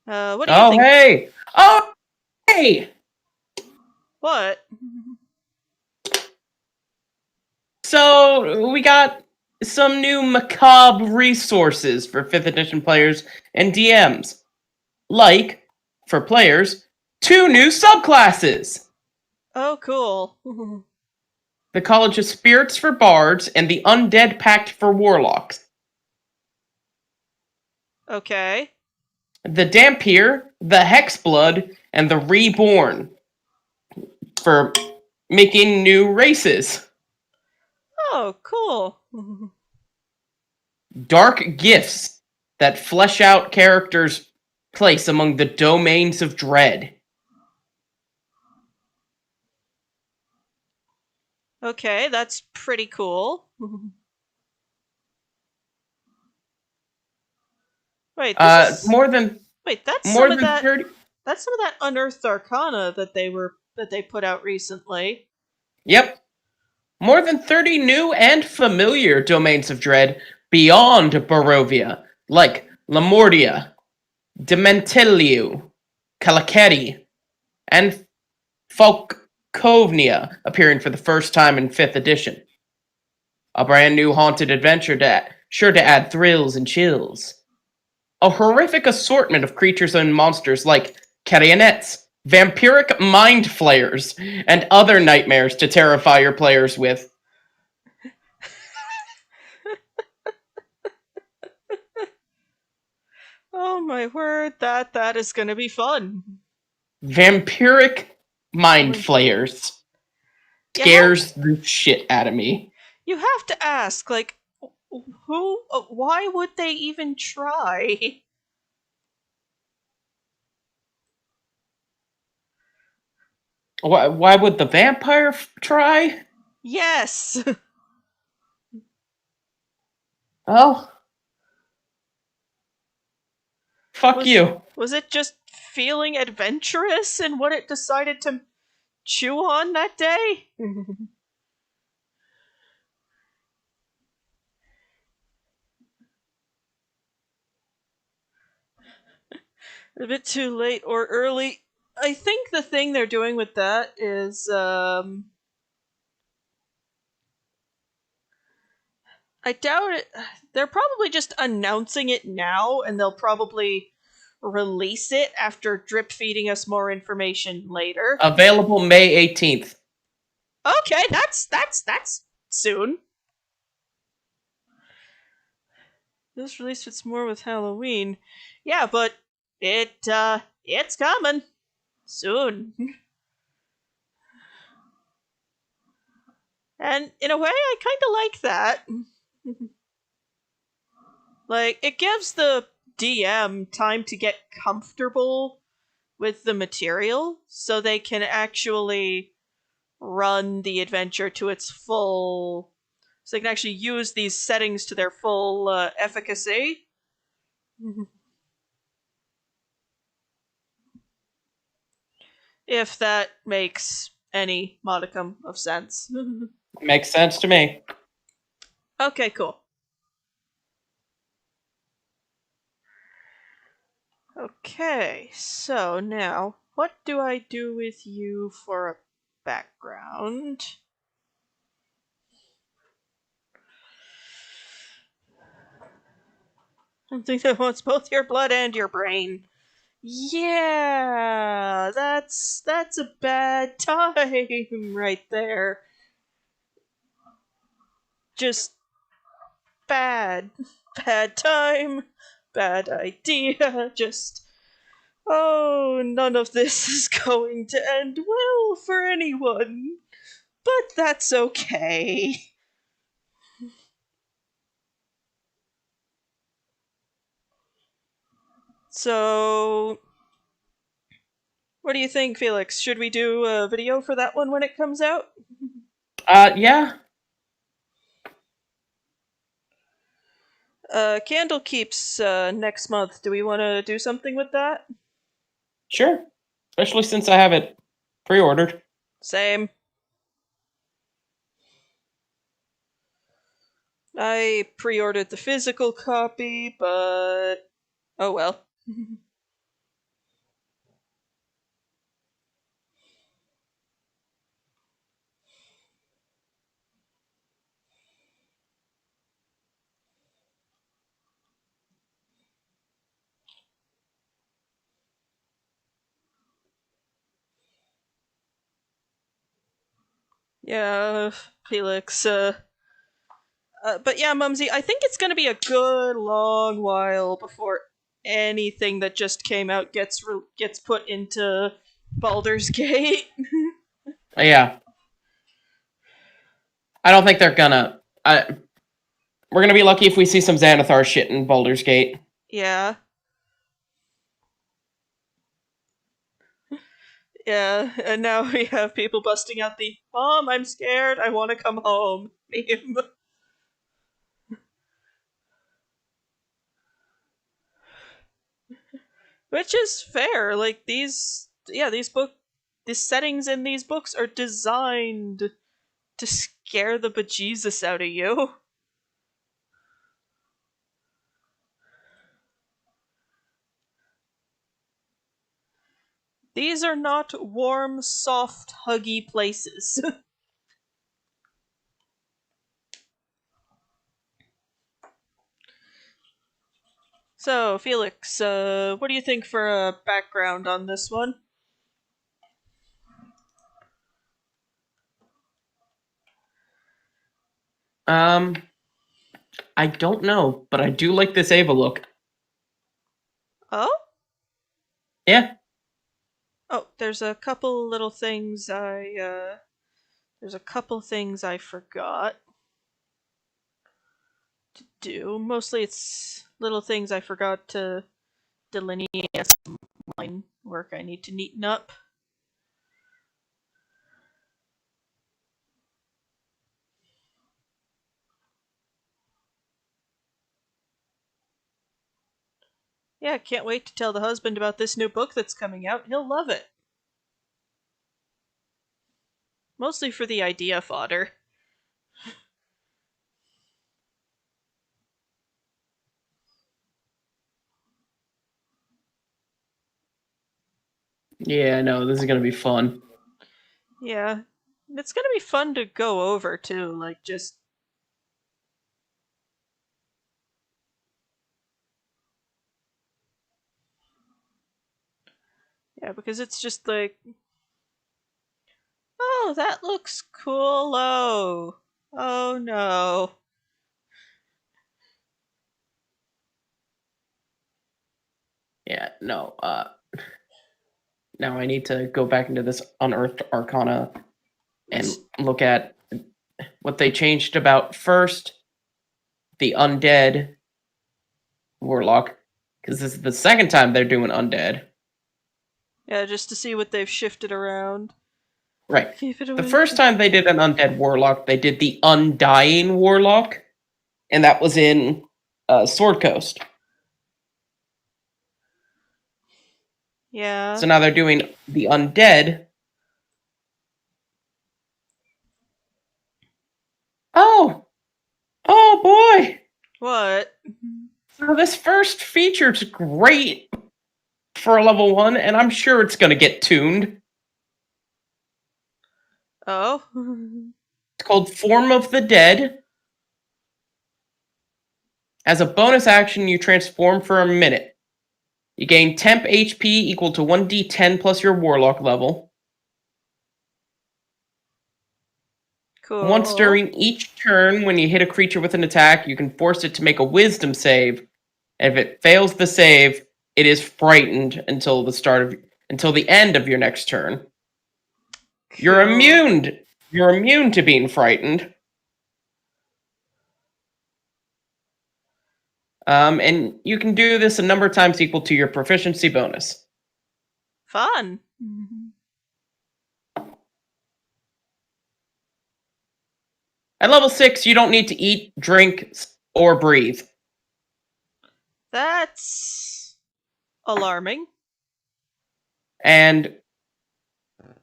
What do you Oh, think? hey! Oh, hey! What? So we got some new macabre resources for 5th edition players and DMs. Like, for players, 2 new subclasses. Oh, cool. The College of Spirits for bards and the Undead Pact for warlocks. Okay. The Dampier, the Hexblood, and the Reborn for making new races. Oh, cool. Dark Gifts that flesh out characters' place among the domains of dread. Okay, that's pretty cool. Wait, this is More than wait, that's more some of than that 30. that's some of that unearthed arcana that they put out recently. Yep. More than 30 new and familiar domains of dread beyond Barovia, like Lamordia, Dementiliu, Kalaketi, and Falkovnia appearing for the first time in 5th edition. A brand new haunted adventure sure to add thrills and chills. A horrific assortment of creatures and monsters like carionets, vampiric mind flayers, and other nightmares to terrify your players with. Oh my word, that is gonna be fun. Vampiric mind Like, flayers you have scares the shit out of me. you have to ask, like, who? Why would they even try? Why would the vampire try? Yes. Oh, fuck was you. was it just feeling adventurous in what it decided to chew on that day? A bit too late or early. I think the thing they're doing with that is I doubt it. They're probably just announcing it now, and they'll probably release it after drip feeding us more information later. Available May 18th. Okay, that's soon. This release fits more with Halloween. Yeah, but it's coming soon. And in a way I kind of like that. Like it gives the DM time to get comfortable with the material so they can actually run the adventure to its full, so they can actually use these settings to their full efficacy. If that makes any modicum of sense. Makes sense to me. Okay, cool. Okay, so now, what do I do with you for a background? Something that wants both your blood and your brain. Yeah, that's a bad time right there. Just bad. Bad time. Bad idea. Just oh, none of this is going to end well for anyone. But that's okay. So, what do you think, Felix? Should we do a video for that one when it comes out? Yeah, Candle Keeps next month. Do we want to do something with that? sure. Especially since I have it pre-ordered. Same. I pre-ordered the physical copy, but oh well. Yeah, Felix. But yeah, Mumsy, I think it's gonna be a good long while before anything that just came out gets put into Baldur's Gate. Yeah, I don't think they're gonna. We're gonna be lucky if we see some Xanathar shit in Baldur's Gate. Yeah. Yeah, and now we have people busting out the "Mom, I'm scared, I want to come home" meme. Which is fair. Like the settings in these books are designed to scare the bejesus out of you. These are not warm, soft, huggy places. So, Felix, what do you think for a background on this one? I don't know, but I do like this Ava look. Oh? Yeah. Oh, there's a couple little things there's a couple things I forgot to do. Mostly it's little things I forgot to delineate some line work I need to neaten up. Yeah, can't wait to tell the husband about this new book that's coming out. He'll love it. Mostly for the idea fodder. Yeah, no, this is gonna be fun. Yeah. It's gonna be fun to go over too, like just yeah, because it's just like, oh, that looks cool. Oh no. Yeah, no, now I need to go back into this Unearthed Arcana and look at what they changed about first the undead warlock, because this is the second time they're doing undead. Yeah, just to see what they've shifted around. Right. Keep it The away first from. time they did an undead warlock, they did the undying warlock, and that was in Sword Coast. Yeah. So now they're doing the undead. Oh, oh boy! What? So this first feature's great for a level 1, and I'm sure it's gonna get tuned. Oh? It's called Form of the Dead. As a bonus action, you transform for a minute. You gain temp HP equal to 1d10 plus your warlock level. Once Cool. during each turn, when you hit a creature with an attack, you can force it to make a wisdom save. And if it fails the save, it is frightened until the end of your next turn. You're Cool. immune. You're immune to being frightened. And you can do this a number of times equal to your proficiency bonus. Fun. At level 6, you don't need to eat, drink, or breathe. That's alarming. And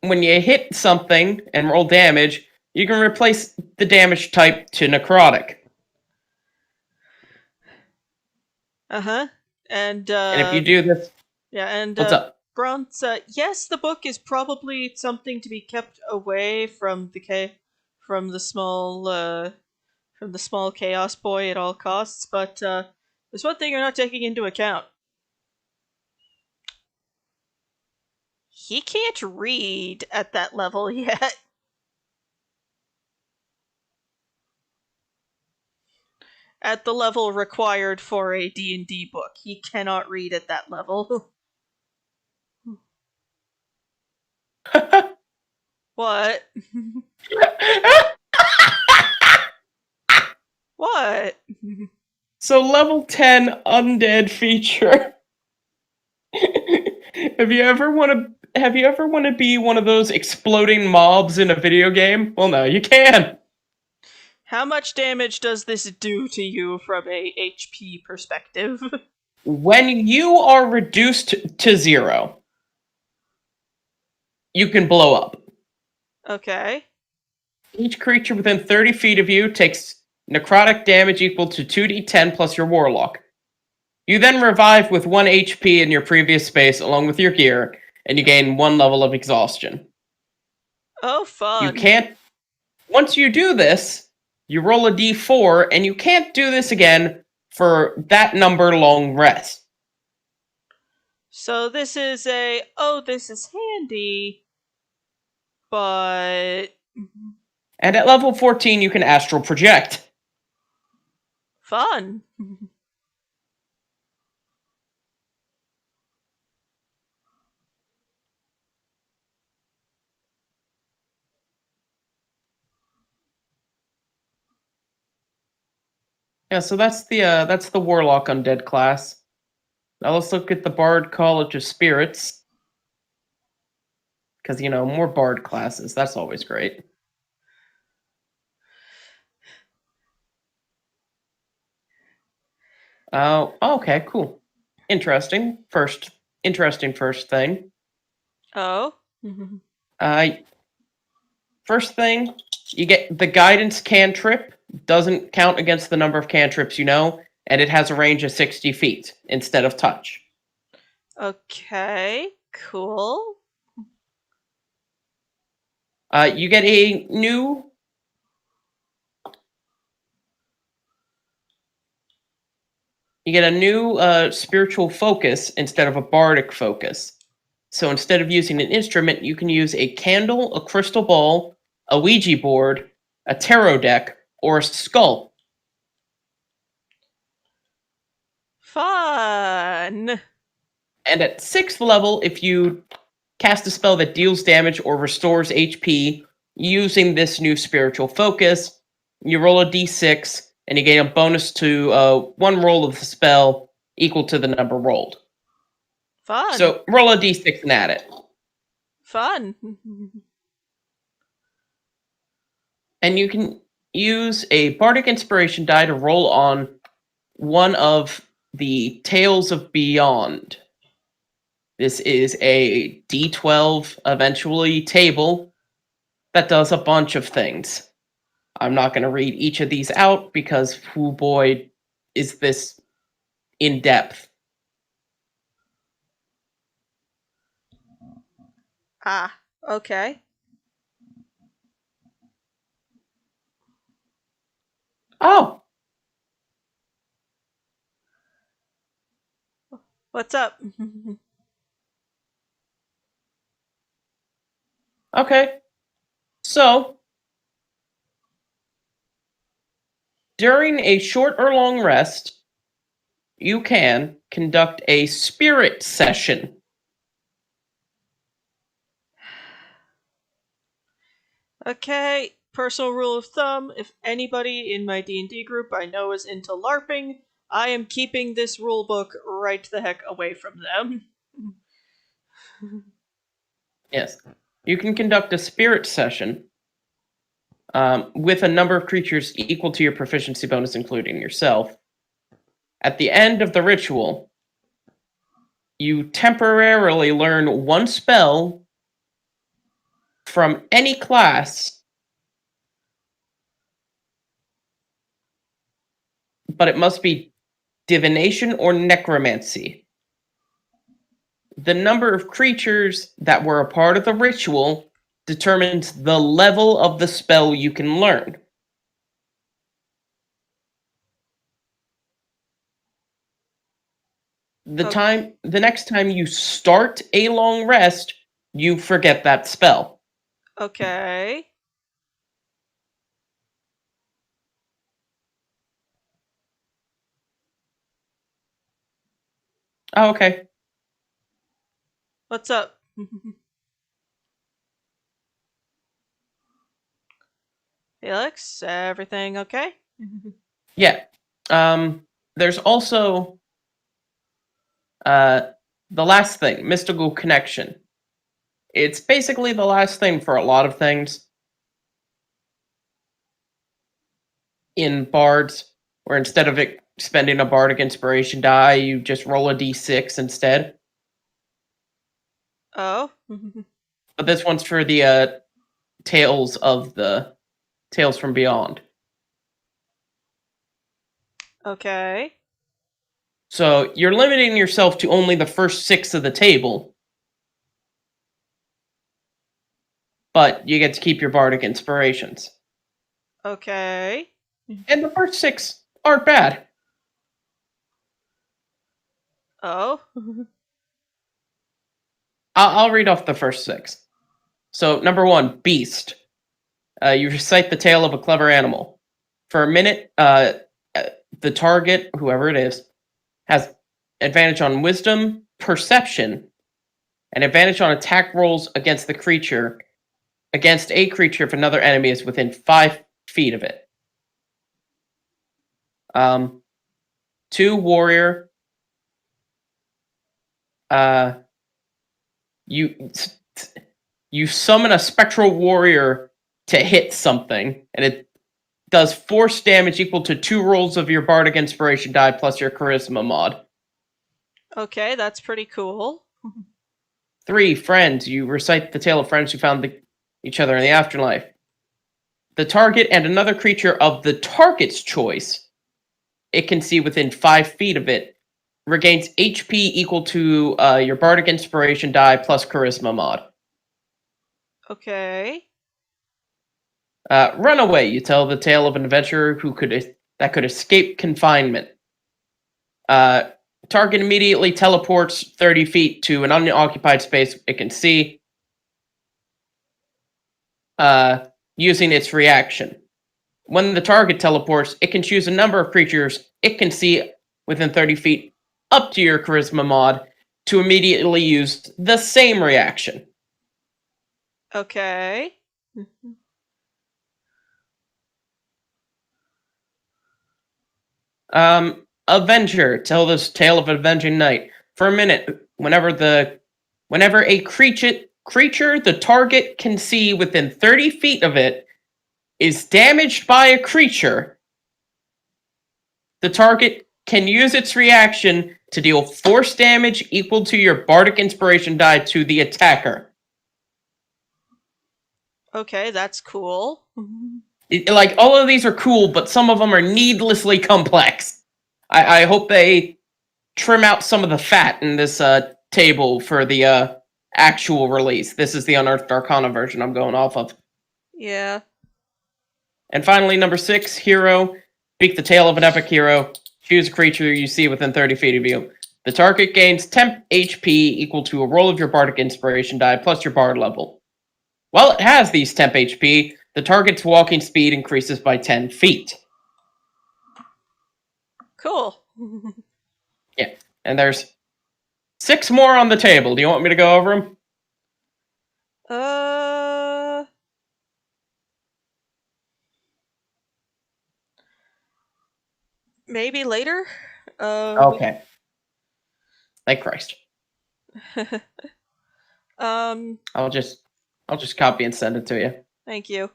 when you hit something and roll damage, you can replace the damage type to necrotic. Uh-huh. And And if you do this, yeah, and what's up? Bronze, yes, the book is probably something to be kept away from from the small from the small chaos boy at all costs, but there's one thing you're not taking into account. He can't read at that level yet. at the level required for a D&D book. He cannot read at that level. What? What? So level 10 undead feature. Have you ever want to be one of those exploding mobs in a video game? Well, no, you can. How much damage does this do to you from a HP perspective? When you are reduced to 0, you can blow up. Okay. Each creature within 30 feet of you takes necrotic damage equal to 2d10 plus your warlock. You then revive with 1 HP in your previous space along with your gear, and you gain 1 level of exhaustion. Oh, You fun. can't. Once you do this, you roll a d4, and you can't do this again for that number long rest. So this is this is handy, but And at level 14, you can astral project. fun. Yeah, so that's the warlock undead class. Now let's look at the bard college of spirits. Because, more bard classes. That's always great. Oh, okay, cool. Interesting first thing. Oh. First thing, you get the guidance cantrip. Doesn't count against the number of cantrips you know, and it has a range of 60 feet instead of touch. Okay, cool. You get a new spiritual focus instead of a bardic focus. So instead of using an instrument, you can use a candle, a crystal ball, a Ouija board, a tarot deck, or a skull. Fun. And at 6th level, if you cast a spell that deals damage or restores HP using this new spiritual focus, you roll a d6, and you gain a bonus to 1 roll of the spell equal to the number rolled. Fun. So roll a d6 and add it. Fun. And you can use a bardic inspiration die to roll on one of the Tales of Beyond. This is a d12 eventually table that does a bunch of things. I'm not going to read each of these out because, oh boy, is this in depth. Ah, okay. Oh, What's up? okay. So, during a short or long rest, you can conduct a spirit session. Okay, personal rule of thumb, if anybody in my D&D group I know is into LARPing, I am keeping this rulebook right the heck away from them. Yes. You can conduct a spirit session with a number of creatures equal to your proficiency bonus, including yourself. At the end of the ritual, you temporarily learn 1 spell from any class, but it must be divination or necromancy. The number of creatures that were a part of the ritual determines the level of the spell you can learn. The next time you start a long rest, you forget that spell. Okay. Oh, okay. What's up? Felix, everything okay? Yeah. There's also uh the last thing, mystical connection. It's basically the last thing for a lot of things in bards, where instead of it spending a bardic inspiration die, you just roll a d6 instead. Oh? But this one's for the Tales from Beyond. Okay. So you're limiting yourself to only the first 6 of the table, but you get to keep your bardic inspirations. Okay. And the first 6 aren't bad. Oh? I'll read off the first 6. So, number 1, Beast. You recite the tale of a clever animal. For a minute, the target, whoever it is, has advantage on wisdom, perception, and advantage on attack rolls against a creature if another enemy is within 5 feet of it. 2, Warrior. You summon a spectral warrior to hit something, and it does force damage equal to 2 rolls of your bardic inspiration die plus your charisma mod. Okay, that's pretty cool. 3, Friends. You recite the tale of friends who found each other in the afterlife. The target and another creature of the target's choice, it can see within 5 feet of it, regains HP equal to your bardic inspiration die plus charisma mod. Okay. Runaway. You tell the tale of an adventurer that could escape confinement. Target immediately teleports 30 feet to an unoccupied space it can see, using its reaction. When the target teleports, it can choose a number of creatures it can see within 30 feet up to your charisma mod to immediately use the same reaction. Okay. Avenger. Tell this tale of an avenging knight. For a minute, whenever a creature the target can see within 30 feet of it is damaged by a creature, the target can use its reaction to deal force damage equal to your bardic inspiration die to the attacker. Okay, that's cool. Like, all of these are cool, but some of them are needlessly complex. I hope they trim out some of the fat in this table for the actual release. This is the Unearthed Arcana version I'm going off of. Yeah. And finally, number 6, Hero. Speak the tale of an epic hero. Choose a creature you see within 30 feet of you. The target gains temp HP equal to a roll of your bardic inspiration die plus your bard level. While it has these temp HP, the target's walking speed increases by 10 feet. Cool. Yeah, and there's 6 more on the table. Do you want me to go over them? Uh, maybe later. Okay. Thank Christ. Um, I'll just copy and send it to you. thank you.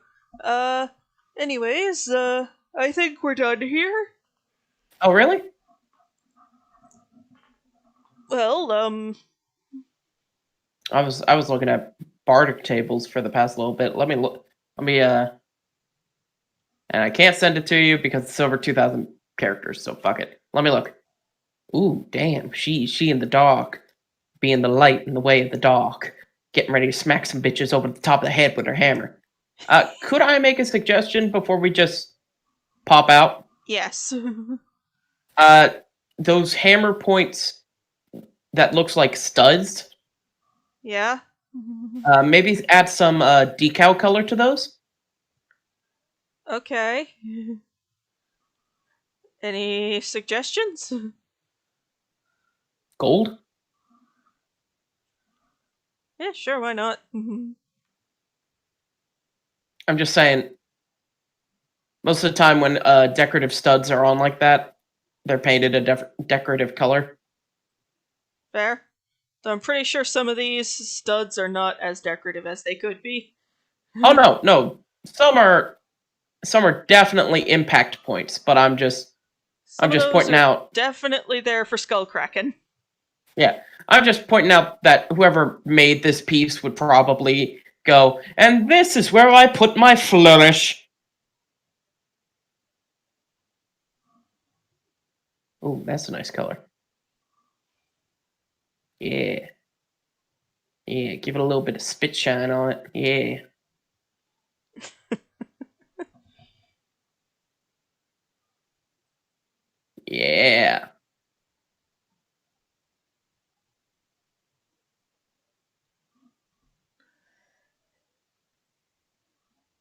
Anyways, I think we're done here. Oh, really? Well, I was looking at bardic tables for the past little bit. Let me look. And I can't send it to you because it's over 2,000 characters. So fuck it. Let me look. Ooh, damn. She in the dark, being the light in the way of the dark, getting ready to smack some bitches over the top of the head with her hammer. Could I make a suggestion before we just pop out? yes. Those hammer points that looks like studs. Yeah. Maybe add some decal color to those. Okay. Any suggestions? Gold? Yeah, sure, why not? I'm just saying, most of the time when decorative studs are on like that, they're painted a decorative color. Fair. So I'm pretty sure some of these studs are not as decorative as they could be. Oh no. Some are definitely impact points, but I'm just Some of those pointing are out. definitely there for skullcracking. Yeah, I'm just pointing out that whoever made this piece would probably go, and this is where I put my flourish. Oh, that's a nice color. Yeah. Yeah, give it a little bit of spit shine on it. Yeah. Yeah.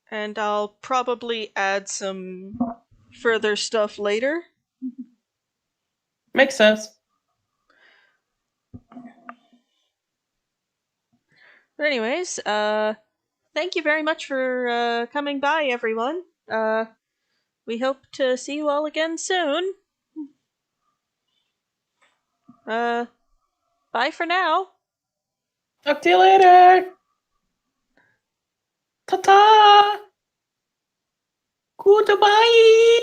And I'll probably add some further stuff later. Makes sense. But anyways, thank you very much for coming by, everyone. We hope to see you all again soon. Bye for now. Talk to you later. Ta-ta. Goodbye.